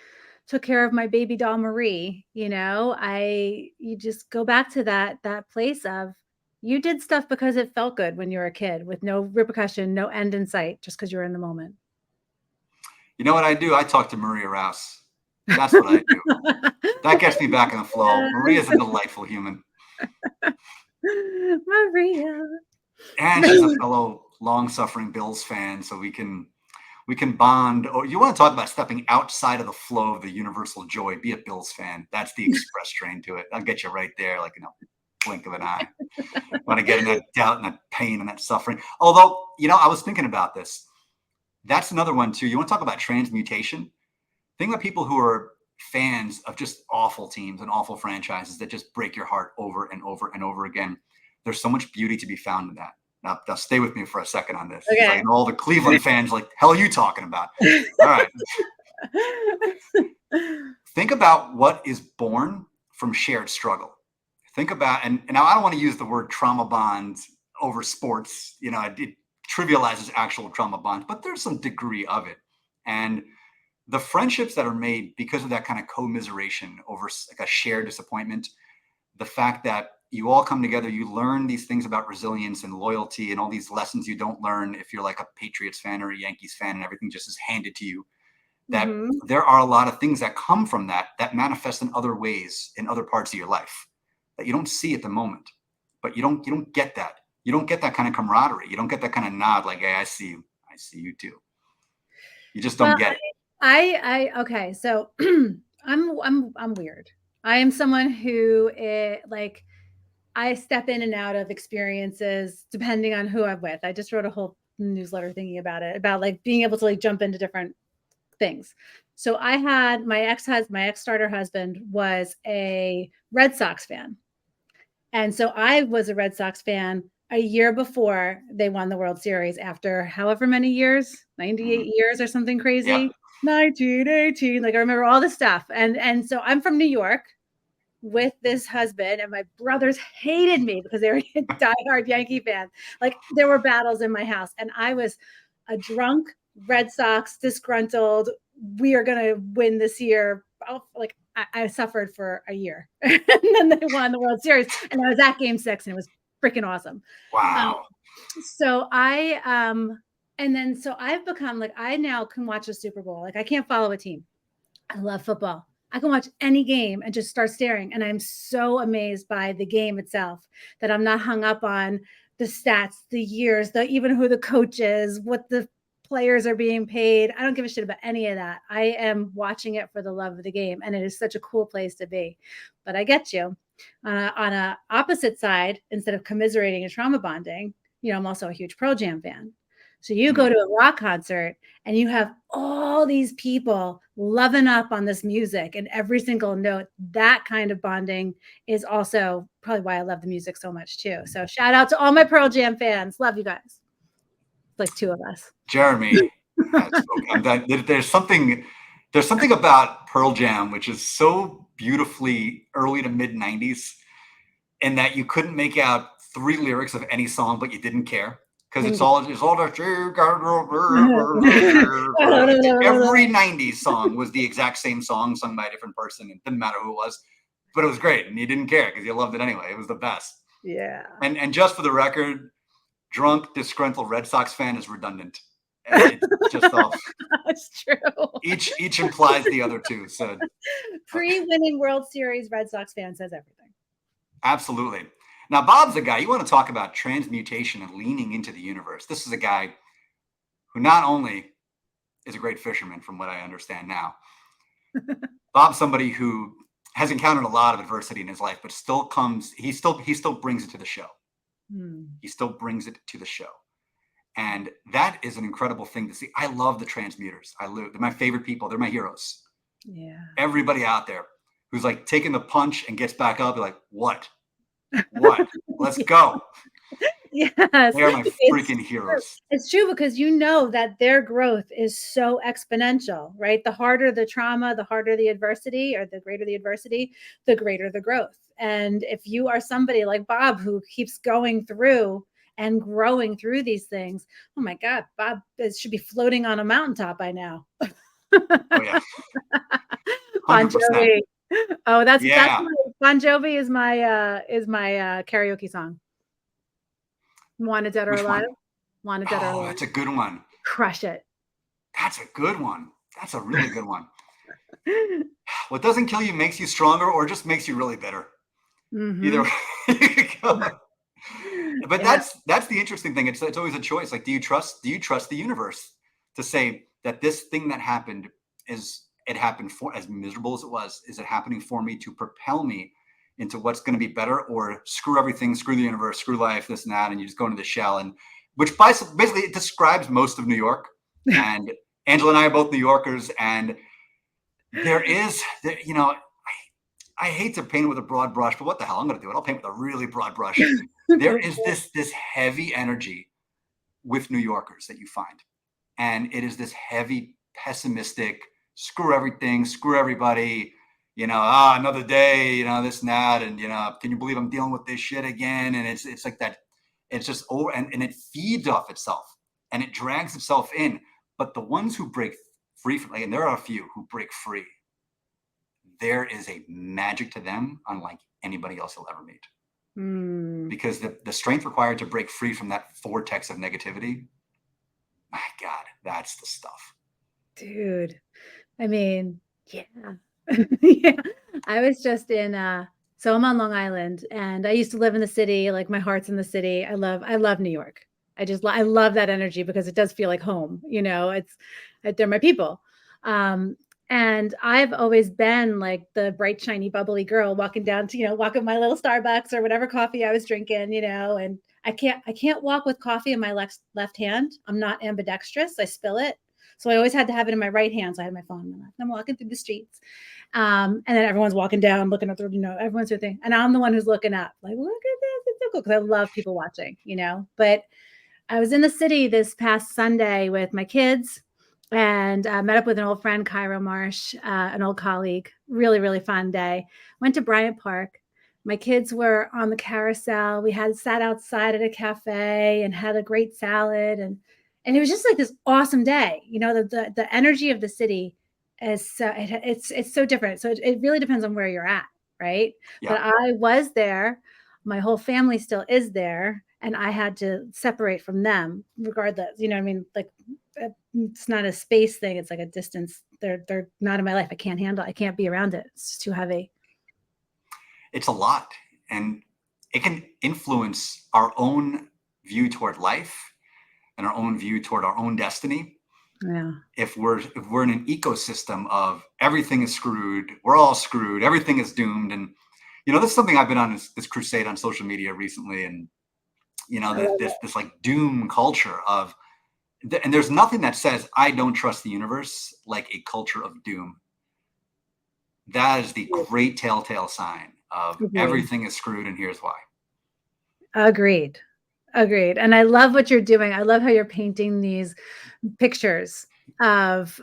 took care of my baby doll Marie, you just go back to that place of, you did stuff because it felt good when you were a kid, with no repercussion, no end in sight, just because you were in the moment. You know what I do? I talk to Maria Rouse. That's what I do. That gets me back in the flow. Yes. Maria's a delightful human. Maria. And she's a fellow long-suffering Bills fan, so we can bond. Or you want to talk about stepping outside of the flow of the universal joy? Be a Bills fan. That's the express train to it. I'll get you right there, like blink of an eye. Want to get in that doubt and that pain and that suffering. Although, I was thinking about this. That's another one too. You want to talk about transmutation? Think about people who are fans of just awful teams and awful franchises that just break your heart over and over and over again. There's so much beauty to be found in that. Now stay with me for a second on this. Okay. Like, all the Cleveland fans, like, hell are you talking about? All right. Think about what is born from shared struggle. Think about, and now I don't want to use the word trauma bonds over sports. It trivializes actual trauma bonds, but there's some degree of it. And the friendships that are made because of that kind of commiseration over like a shared disappointment, the fact that you all come together, you learn these things about resilience and loyalty and all these lessons you don't learn if you're like a Patriots fan or a Yankees fan and everything just is handed to you. That there are a lot of things that come from that manifest in other ways in other parts of your life that you don't see at the moment. But you don't get that. You don't get that kind of camaraderie. You don't get that kind of nod like, hey, I see you. I see you too. You just don't get it. Okay. So I'm weird. I am someone who like I step in and out of experiences depending on who I'm with. I just wrote a whole newsletter thinking about it, about like being able to like jump into different things. So I had my ex starter husband was a Red Sox fan. And so I was a Red Sox fan a year before they won the World Series after however many years, Mhm. 98 years or something Yep. crazy. 1918. Like I remember all the stuff. And so I'm from New York with this husband, and my brothers hated me because they were diehard Yankee fans. Like there were battles in my house, and I was a drunk Red Sox disgruntled. We are gonna win this year. Like I suffered for a year, and then they won the World Series, and I was at Game 6, and it was freaking awesome. Um, Wow. so I and then so I've become like I now can watch a Super Bowl. Like I can't follow a team. I love football. I can watch any game and just start staring. And I'm so amazed by the game itself that I'm not hung up on the stats, the years, the even who the coach is, what the players are being paid. I don't give a shit about any of that. I am watching it for the love of the game. And it is such a cool place to be. But I get you. On a opposite side, instead of commiserating and trauma bonding, I'm also a huge Pearl Jam fan. So you go Mm. to a rock concert and you have all these people loving up on this music and every single note. That kind of bonding is also probably why I love the music so much too. So shout out to all my Pearl Jam fans. Love you guys. Like two of us. Jeremy has spoken. There's something about Pearl Jam which is so beautifully early to mid '90s, in that you couldn't make out three lyrics of any song, but you didnn't care because it's all that every '90s song was the exact same song sung by a different person. It didn't matter who it was, but it was great, and you didn't care because you loved it anyway. It was the best. Yeah. And just for the record, drunk, disgruntled Red Sox fan is redundant. It's just all. That's true. Each implies the other two. So Pre-winning World Series Red Sox fan says everything. absolutely. Now, Bob's a guy, you want to talk about transmutation and leaning into the universe. This is a guy who not only is a great fisherman, from what I understand now, Bob's somebody who has encountered a lot of adversity in his life, but he still brings it to the show. He still brings it to the show. And that is an incredible thing to see. I love the transmuters. They're my favorite people. They're my heroes. Yeah. Everybody out there who's like taking the punch and gets back up, like, what? Let's go. Yes. They are my freaking heroes. It's true because you know that their growth is so exponential, right? The harder the trauma, the harder the adversity, or the greater the adversity, the greater the growth. And if you are somebody like Bob who keeps going through and growing through these things, oh my God, Bob should be floating on a mountaintop by now. Oh yeah. Bon 100%. Jovi. Oh, that's Yeah. Bon Jovi is my karaoke song. Wanted Dead or Which Alive? one? Wanted Dead or Oh, Alive. that's a good one. Crush it. That's a good one. That's a really good one. What doesn't kill you makes you stronger, or just makes you really bitter. Either way you go. But Yeah. that's the interesting thing. It's always a choice. Like, do you trust the universe to say that this thing that happened happened for, as miserable as it was, is it happening for me to propel me into what's going to be better, or screw everything, screw the universe, screw life, this and that, and you just go into the shell. And which basically it describes most of New York. And Angela and I are both New Yorkers, and I hate to paint it with a broad brush, but what the hell? I'm going to do it. I'll paint with a really broad brush. There is this heavy energy with New Yorkers that you find. And it is this heavy, pessimistic, screw everything, screw everybody, another day, this and that. And, can you believe I'm dealing with this shit again? And it's like that. It's just over, and it feeds off itself and it drags itself in. But the ones who break free from, and there are a few who break free, there is a magic to them unlike anybody else you'll ever meet. Because the strength required to break free from that vortex of negativity, my God, that's the stuff. Dude, I mean, yeah. Yeah. I was just so I'm on Long Island, and I used to live in the city. Like my heart's in the city. I love New York. I love that energy because it does feel like home. They're my people. And I've always been like the bright, shiny, bubbly girl walking down to, walk with my little Starbucks or whatever coffee I was drinking, and I can't walk with coffee in my left hand. I'm not ambidextrous. I spill it. So I always had to have it in my right hand. So I had my phone in my left. I'm walking through the streets. And then everyone's walking down, looking at everyone's their thing. And I'm the one who's looking up, like, look at this. It's so cool. Cause I love people watching. But I was in the city this past Sunday with my kids and met up with an old friend, Cairo Marsh, an old colleague. Really, really fun day. Went to Bryant Park. My kids were on the carousel. We had sat outside at a cafe and had a great salad, and it was just like this awesome day. The energy of the city is it's so different. So it really depends on where you're at, right? Yeah. But I was there. My whole family still is there, and I had to separate from them regardless. You know what I mean? Like, it's not a space thing, it's like a distance. They're not in my life. I can't be around it. It's too heavy. It's a lot, and it can influence our own view toward life and our own view toward our own destiny. Yeah. If we're in an ecosystem of everything is screwed, we're all screwed, everything is doomed. And this is something I've been on this crusade on social media recently, and I love this like doom culture of, and there's nothing that says I don't trust the universe like a culture of doom. That is the it. great telltale sign of Agreed. everything is screwed, and here's why. Agreed. Agreed. And I love what you're doing. I love how you're painting these pictures of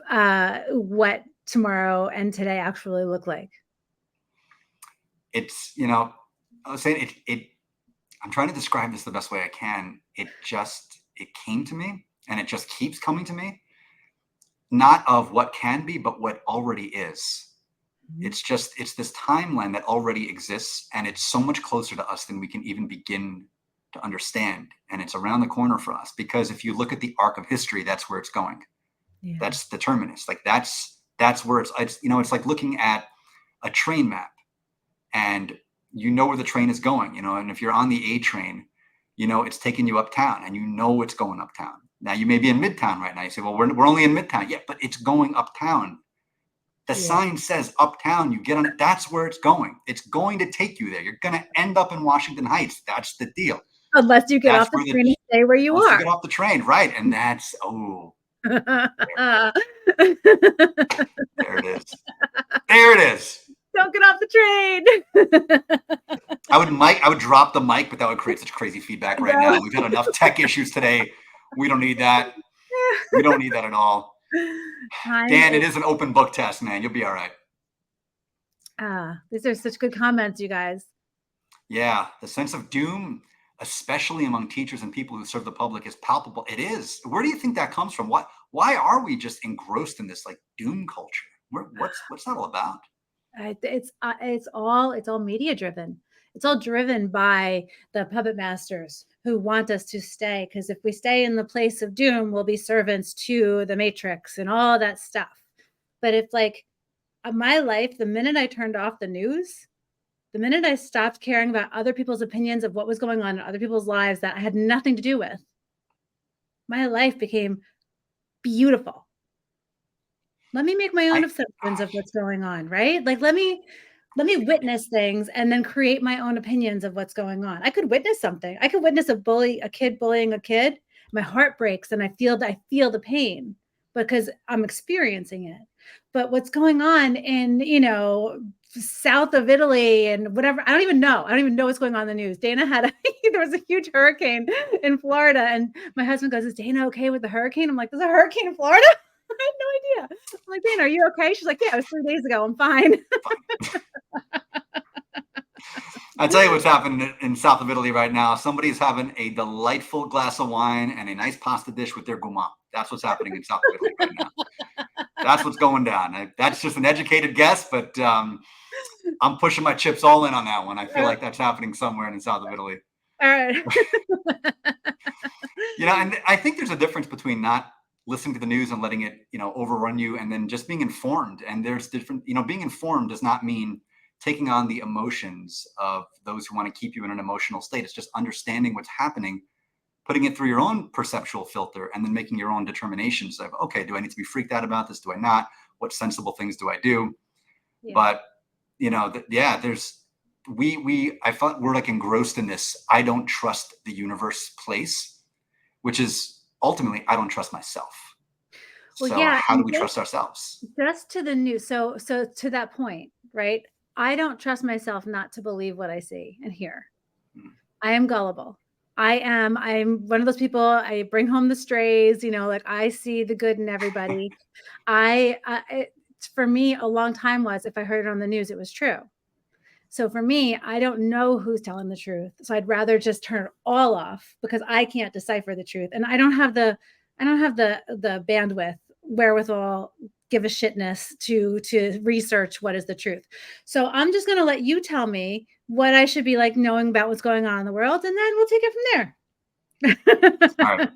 what tomorrow and today actually look like. It's I was saying it. I'm trying to describe this the best way I can. It came to me, and it just keeps coming to me. Not of what can be, but what already is. Mhm. It's this timeline that already exists, and it's so much closer to us than we can even begin to understand. And it's around the corner for us, because if you look at the arc of history, that's where it's going. Yeah. That's the terminus. Like that's where it's like looking at a train map, and where the train is going, and if you're on the A train, it's taking you uptown, and it's going uptown. Now you may be in Midtown right now. You say, well, we're only in Midtown. Yeah, but it's going uptown. The Yeah. sign says uptown. You get on it. That's where it's going. It's going to take you there. You're going to end up in Washington Heights. That's the deal. Unless you get That's off the where train and stay where you once you are. get off the train, right? And that's there it is. There it is. Don't get off the train. I would drop the mic, but that would create such crazy feedback right now. We've had enough tech issues today. We don't need that. We don't need that at all. Dan, it is an open book test, man. You'll be all right. These are such good comments, you guys. Yeah, the sense of doom, especially among teachers and people who serve the public, is palpable. It is. Where do you think that comes from? Why are we just engrossed in this like doom culture? What's that all about? It's all media driven. It's all driven by the puppet masters who want us to stay, because if we stay in the place of doom, we'll be servants to the matrix and all that stuff. But if like my life, the minute I turned off the news, the minute I stopped caring about other people's opinions of what was going on in other people's lives that I had nothing to do with, my life became beautiful. Let me make my own assessments of what's going on, right? Like let me witness things and then create my own opinions of what's going on. I could witness something. I could witness a kid bullying a kid. My heart breaks and I feel the pain because I'm experiencing it. But what's going on in, south of Italy and whatever, I don't even know. I don't even know what's going on in the news. Dana there was a huge hurricane in Florida, and my husband goes, "Is Dana okay with the hurricane?" I'm like, "There's a hurricane in Florida?" I had no idea. I'm like, "Dana, are you okay?" She's like, "Yeah, it was 3 days ago. I'm fine." I tell you what's happening in south of Italy right now. Somebody's having a delightful glass of wine and a nice pasta dish with their guma. That's what's happening in south of Italy right now. That's what's going down. That's just an educated guess, but I'm pushing my chips all in on that one. I feel like that's happening somewhere in south of Italy. All right. And I think there's a difference between not listening to the news and letting it, overrun you, and then just being informed. And there's different, being informed does not mean taking on the emotions of those who want to keep you in an emotional state. It's just understanding what's happening, putting it through your own perceptual filter, and then making your own determinations of, okay, do I need to be freaked out about this? Do I not? what sensible things do I do? Yeah. But I thought we're like engrossed in this I don't trust the universe place, which is ultimately I don't trust myself. Well, So yeah, how do and we trust ourselves? just to the new so to that point, right? I don't trust myself not to believe what I see and hear. Mm. I am gullible. I'm one of those people, I bring home the strays, like I see the good in everybody. For me, a long time was if I heard it on the news, it was true. So for me, I don't know who's telling the truth. So I'd rather just turn it all off because I can't decipher the truth. And I don't have the bandwidth, wherewithal, give a shitness to research what is the truth. So I'm just gonna let you tell me what I should be like knowing about what's going on in the world, and then we'll take it from All right. there.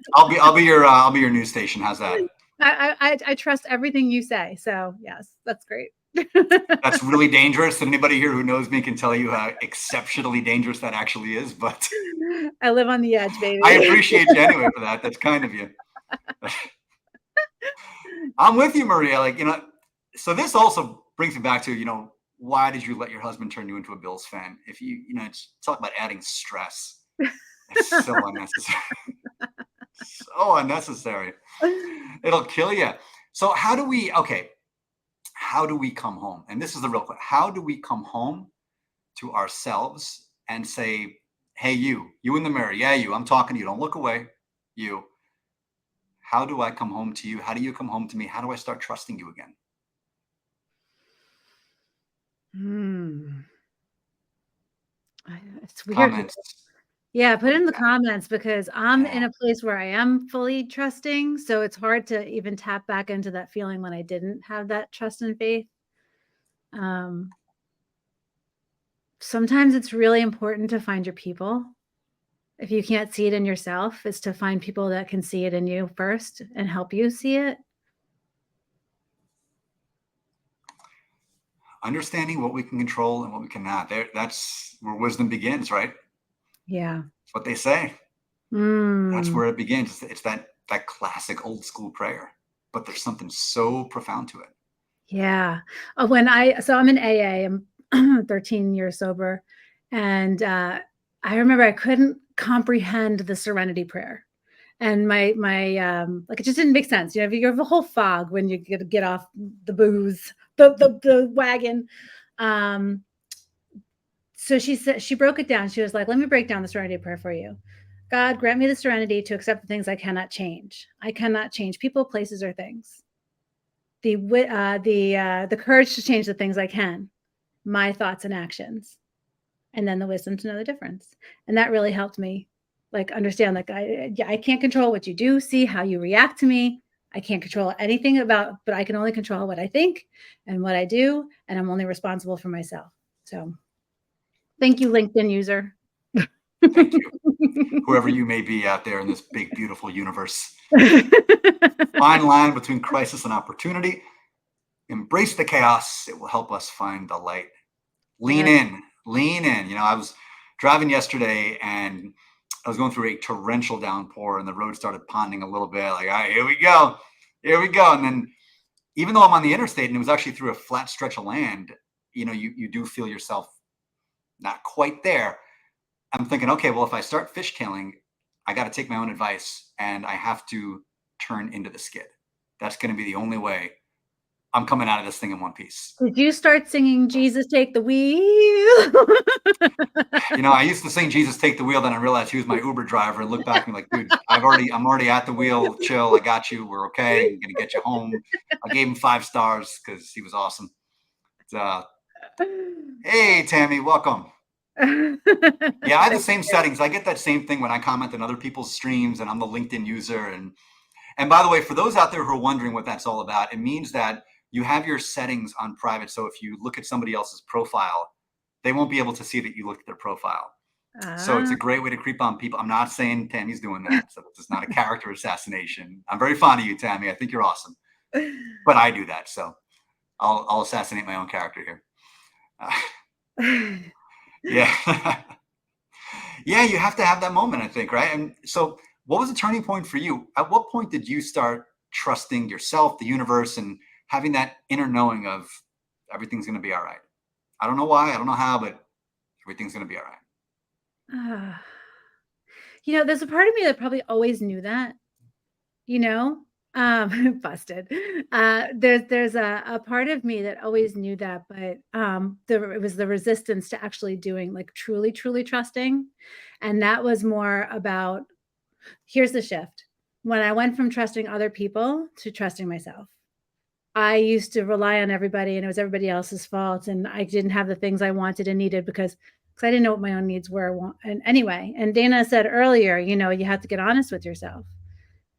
I'll be your news station. How's that? I trust everything you say. So yes, that's great. That's really dangerous. Anybody here who knows me can tell you how exceptionally dangerous that actually is. But I live on the edge, I baby. appreciate you anyway for that. That's kind of you. I'm with you, Maria. So this also brings me back to, why did you let your husband turn you into a Bills fan? If it's talk about adding stress. It's so unnecessary. So unnecessary. It'll kill you. So how do we come home? And this is the real question. How do we come home to ourselves and say, hey, you in the mirror. Yeah, I'm talking to you. Don't look away. You. How do I come home to you? How do you come home to me? How do I start trusting you again? Hmm. It's weird. Comments. Yeah, put What it do in you the got? comments because I'm Yeah. in a place where I am fully trusting. So it's hard to even tap back into that feeling when I didn't have that trust and faith. Um, Sometimes it's really important to find your people. If you can't see it in yourself, is to find people that can see it in you first and help you see it. Understanding what we can control and what we cannot. That's where wisdom begins, right? Yeah. That's what they say. That's Mm. where it begins. It's that classic old school prayer, but there's something so profound to it. Yeah. So I'm in AA. I'm 13 years sober. And I remember I couldn't comprehend the serenity prayer. And like it just didn't make sense. You have a whole fog when you get off the booze, the wagon. Um, so she broke it down. She was like, let me break down the serenity prayer for you. God, grant me the serenity to accept the things I cannot change. I cannot change people, places, or things. The courage to change the things I can, my thoughts and actions, and then the wisdom to know the difference. And that really helped me like understand like I can't control what you do, see how you react to me. I can't control anything but I can only control what I think and what I do, and I'm only responsible for myself. So thank you, LinkedIn user. Thank you. Whoever you may be out there in this big, beautiful universe. Fine line between crisis and opportunity. Embrace the chaos. It will help us find the light. Lean Yeah. in. Lean in. I was driving yesterday and I was going through a torrential downpour and the road started ponding a little bit. Like, all right, here we go. Here we go. And then even though I'm on the interstate and it was actually through a flat stretch of land, you do feel yourself not quite there. I'm thinking, okay, well, if I start fishtailing, I got to take my own advice and I have to turn into the skid. That's going to be the only way I'm coming out of this thing in one piece. Did you start singing Jesus Take the Wheel? I used to sing Jesus Take the Wheel, then I realized he was my Uber driver and looked back and like, dude, I'm already at the wheel. Chill. I got you. We're okay. I'm going to get you home. I gave him 5 stars because he was awesome. Hey, Tammy, welcome. Yeah, I have the same settings. I get that same thing when I comment on other people's streams and I'm the LinkedIn user. And by the way, for those out there who are wondering what that's all about, it means that you have your settings on private. So if you look at somebody else's profile, they won't be able to see that you looked at their profile. So it's a great way to creep on people. I'm not saying Tammy's doing that. So it's not a character assassination. I'm very fond of you, Tammy. I think you're awesome. But I do that. So I'll assassinate my own character here. Yeah. Yeah, you have to have that moment, I think, right? And so what was the turning point for you? At what point did you start trusting yourself, the universe, and having that inner knowing of everything's going to be all right. I don't know why, I don't know how, but everything's going to be all right. Ah. There's a part of me that probably always knew that, you know? Busted. There's a part of me that always knew that, but, it was the resistance to actually doing, like, truly, truly trusting, and that was more about here's the shift. When I went from trusting other people to trusting myself. I used to rely on everybody and it was everybody else's fault, and I didn't have the things I wanted and needed because I didn't know what my own needs were, and anyway, and Dana said earlier, you have to get honest with yourself,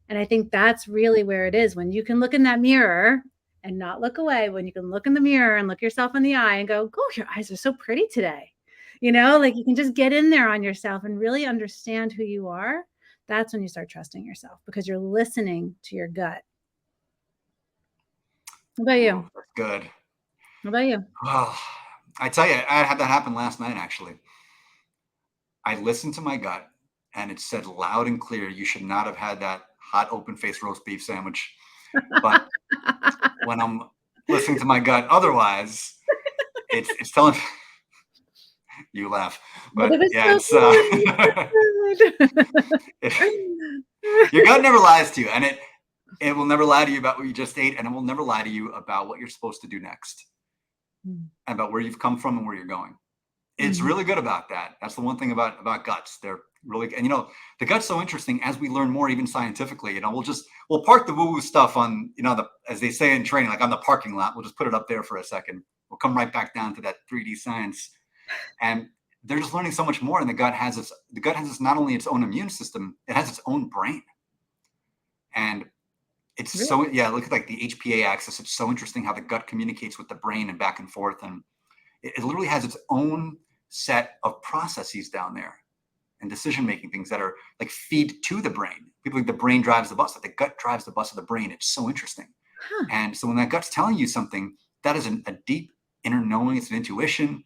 and I think that's really where it is, when you can look in that mirror and not look away, when you can look in the mirror and look yourself in the eye and go, "Oh, your eyes are so pretty today." Like, you can just get in there on yourself and really understand who you are. That's when you start trusting yourself because you're listening to your gut. What about Ooh, you? that's good. What about you? Well, I tell you, I had that happen last night, actually. I listened to my gut, and it said loud and clear, you should not have had that hot, open faced roast beef sandwich. But when I'm listening to my gut otherwise, it's telling you laugh. But it But was yeah, so it's it, good. your gut never lies to you, and it will never lie to you about what you just ate, and it will never lie to you about what you're supposed to do next, Mm, and about where you've come from and where you're going. It's mhm. really good about that. That's the one thing about guts. They're really, and the gut's so interesting as we learn more, even scientifically. We'll park the woo woo stuff on, as they say in training, like on the parking lot. We'll just put it up there for a second. We'll come right back down to that 3D science, and they're just learning so much more. And the gut has not only its own immune system, it has its own brain, and it's Really? so, yeah. Look at like the HPA axis. It's so interesting how the gut communicates with the brain and back and forth, and it literally has its own set of processes down there and decision making things that are like feed to the brain. People think the brain drives the bus, that the gut drives the bus of the brain. It's so interesting. Huh. And so when that gut's telling you something, that is a deep inner knowing, it's an intuition,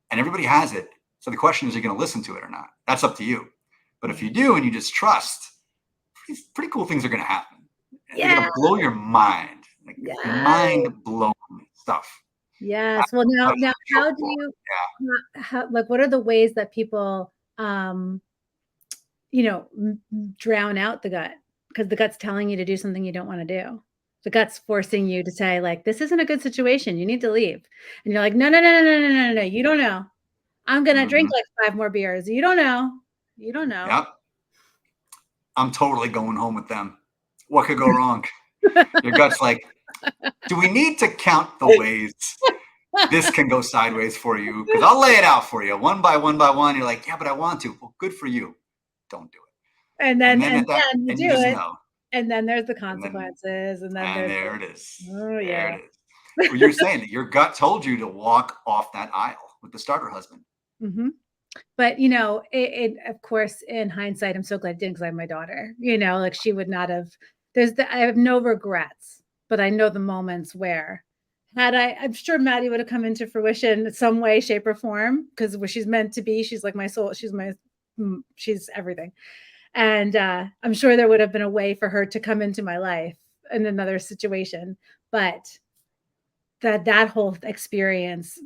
and everybody has it. So the question is, are you going to listen to it or not? That's up to you. But if Yeah. you do and you just trust, pretty cool things are going to happen. And they're going Yeah. to blow your mind, like Yes. mind blowing stuff. Yes. Well, now So how do cool. you how like, what are the ways that people, drown out the gut? Because the gut's telling you to do something you don't wanna do. The gut's forcing you to say, like, "This isn't a good situation, you need to leave." And you're like, "No, no, no, no, no, no, no, no, you don't know. I'm gonna drink, Mm-hmm. like, 5 more beers. You don't know. You don't know." Yep. I'm totally going home with them. What could go wrong? Your gut's like, do we need to count the ways this can go sideways for you? Because I'll lay it out for you one by one by one. You're like, yeah, but I want to. Well, good for you. Don't do And it. And then then and at that, then you and you do just it, know. and then there's the And then, consequences, and then and there's there the it is. oh, There yeah. it is. Well, you're saying that your gut told you to walk off that aisle with the starter husband. Mhm. But, of course, in hindsight, I'm so glad I didn't 'cause I have my daughter, like, she would not have I have no regrets, but I know the moments where I'm sure Maddie would have come into fruition in some way, shape, or form because where she's meant to be, she's like my soul, she's everything, and, I'm sure there would have been a way for her to come into my life in another situation, but that whole experience,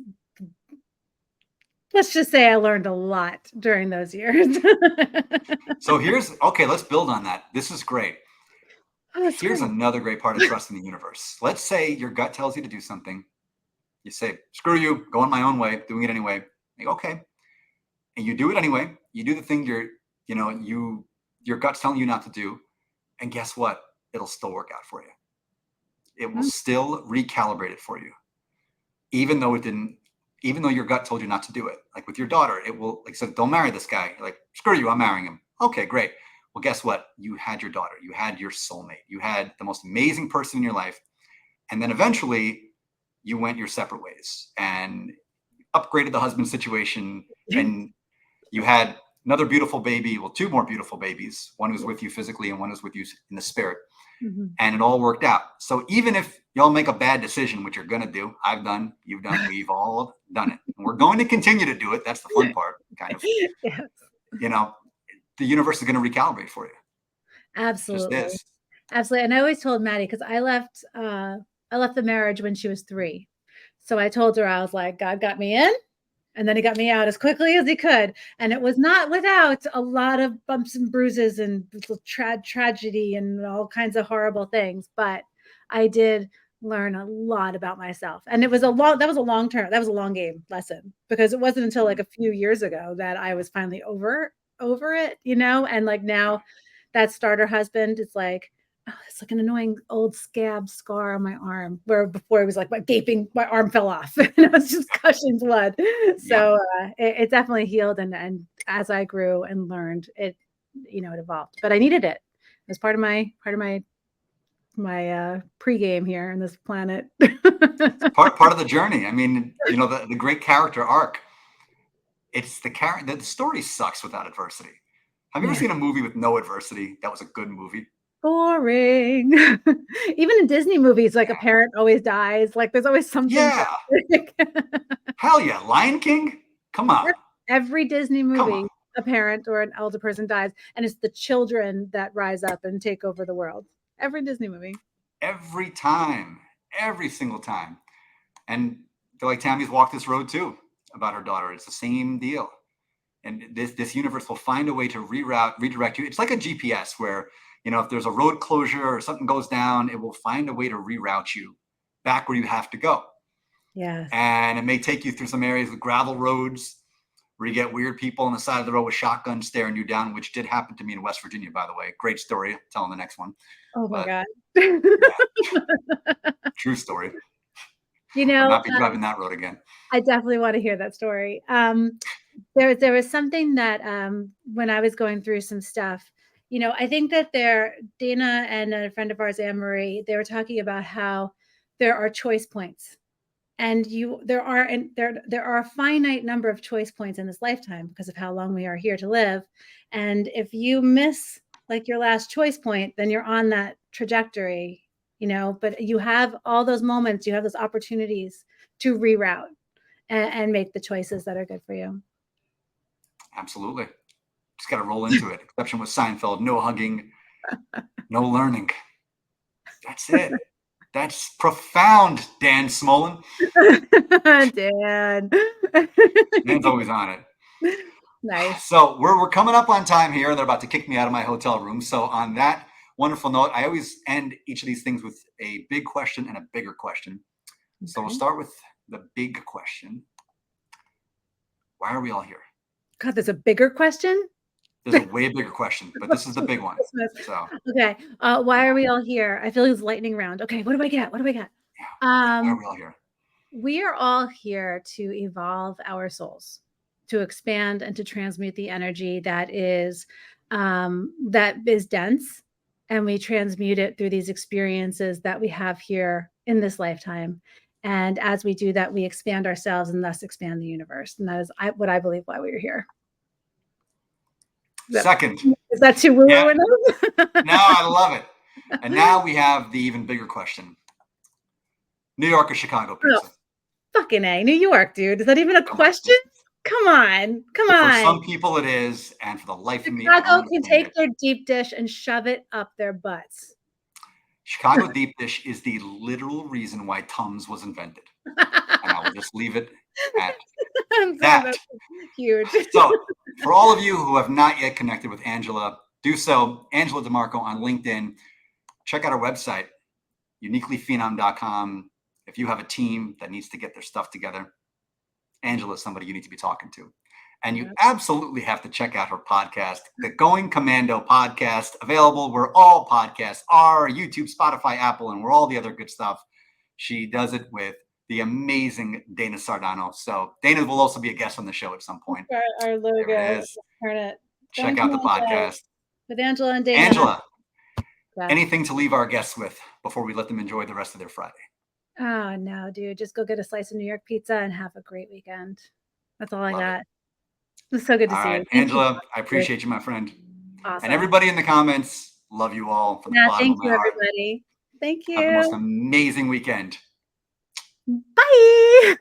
let's just say I learned a lot during those years. So okay, let's build on that. This is great. Oh, that's Here's great. another great part of trusting the universe. Let's say your gut tells you to do something. You say, screw you, going my own way, doing it anyway. Like, okay. And you do it anyway. You do the thing your gut's telling you not to do. And guess what? It'll still work out for you. It will Mm, still recalibrate it for you. Even though it didn't, even though your gut told you not to do it. Like with your daughter, it will, like, said, don't marry this guy. You're like, screw you, I'm marrying him. Okay, great. Well, guess what? You had your daughter. You had your soulmate. You had the most amazing person in your life. And then eventually you went your separate ways and upgraded the husband situation, and you had another beautiful baby, well, two more beautiful babies. One was with you physically and one was with you in the spirit, mhm. and it all worked out. So even if y'all make a bad decision, which you're going to do, I've done, you've done, we've all done it, and we're going to continue to do it. That's the fun part, kind of. Yes, you know the universe is going to recalibrate for you. It just absolutely. is. Absolutely, and I always told Maddie because I left, I left the marriage when she was 3. So I told her, I was like, God got me in, and then he got me out as quickly as he could. And it was not without a lot of bumps and bruises and tragedy and all kinds of horrible things. But I did learn a lot about myself. And it was that was a long term, that was a long game lesson, because it wasn't until like a few years ago that I was finally over it, and like now that starter husband is like, oh, it's like an annoying old scab scar on my arm, where before it was like my arm fell off and it was just gushing blood. Yep. So it definitely healed, and as I grew and learned, it it evolved. But I needed it. It was part of my pregame here in this planet. Part of the journey. I mean, the great character arc. It's the character. The story sucks without adversity. Have you ever Yeah. seen a movie with no adversity that was a good movie? Boring. Even in Disney movies, like a Yeah. parent always dies. Like there's always something Yeah. tragic. Hell yeah. Lion King? Come on. Every Disney Come on. movie, a parent or an elder person dies, and it's the children that rise up and take over the world. Every Disney movie. Every time. Every single time. And I feel like Tammy's walked this road too about her daughter. It's the same deal. And this universe will find a way to redirect you. It's like a GPS where, if there's a road closure or something goes down, it will find a way to reroute you back where you have to go. Yes. And it may take you through some areas with gravel roads where you get weird people on the side of the road with shotguns staring you down, which did happen to me in West Virginia, by the way. Great story. Telling the next one. Oh my God. True story. You I'll know, not be driving that road again. I definitely want to hear that story. There was something that when I was going through some stuff, I think that Dana and a friend of ours, Anne Marie, they were talking about how there are choice points, and there are a finite number of choice points in this lifetime because of how long we are here to live. And if you miss like your last choice point, then you're on that trajectory, but you have all those moments, you have those opportunities to reroute and make the choices that are good for you. Absolutely. Just got to roll into it. Exception with Seinfeld. No hugging, no learning. That's it. That's profound, Dan Smolin. Dan. Dan's always on it. Nice. So we're coming up on time here, and they're about to kick me out of my hotel room. So on that wonderful note, I always end each of these things with a big question and a bigger question. Okay. So we'll start with the big question. Why are we all here? God, there's a bigger question? There's a way bigger question, but this is the big one. So okay. Why are we all here? I feel like it's lightning round. Okay, what do I get? Yeah. Why are we all here? We are all here to evolve our souls, to expand and to transmute the energy that is dense, and we transmute it through these experiences that we have here in this lifetime. And as we do that, we expand ourselves and thus expand the universe. And that is what I believe why we're here. Second. Is that too woo-woo enough? No, I love it. And now we have the even bigger question. New York or Chicago pizza? Oh, fucking A. New York, dude. Is that even a question? Come on. For some people it is, and for the life of me, Chicago can take their deep dish and shove it up their butts. Chicago deep dish is the literal reason why Tums was invented. And I will just leave it at that. That's huge. So for all of you who have not yet connected with Angela, do so. Angela DiMarco on LinkedIn. Check out our website, uniquelyphenom.com. If you have a team that needs to get their stuff together, Angela is somebody you need to be talking to. And you absolutely have to check out her podcast, the Going Commando podcast, available where all podcasts are, YouTube, Spotify, Apple, and where all the other good stuff. She does it with the amazing Dana Sardano. So Dana will also be a guest on the show at some point. Our logo. There it is. Turn it. Check out the podcast. With Angela and Dana. Angela, anything to leave our guests with before we let them enjoy the rest of their Friday? Oh, no, dude. Just go get a slice of New York pizza and have a great weekend. That's all I got. It's so good to see you. Angela, I appreciate you, my friend. Awesome. And everybody in the comments, love you all from the bottom of my heart. Everybody. Thank you. Have the most amazing weekend. Bye.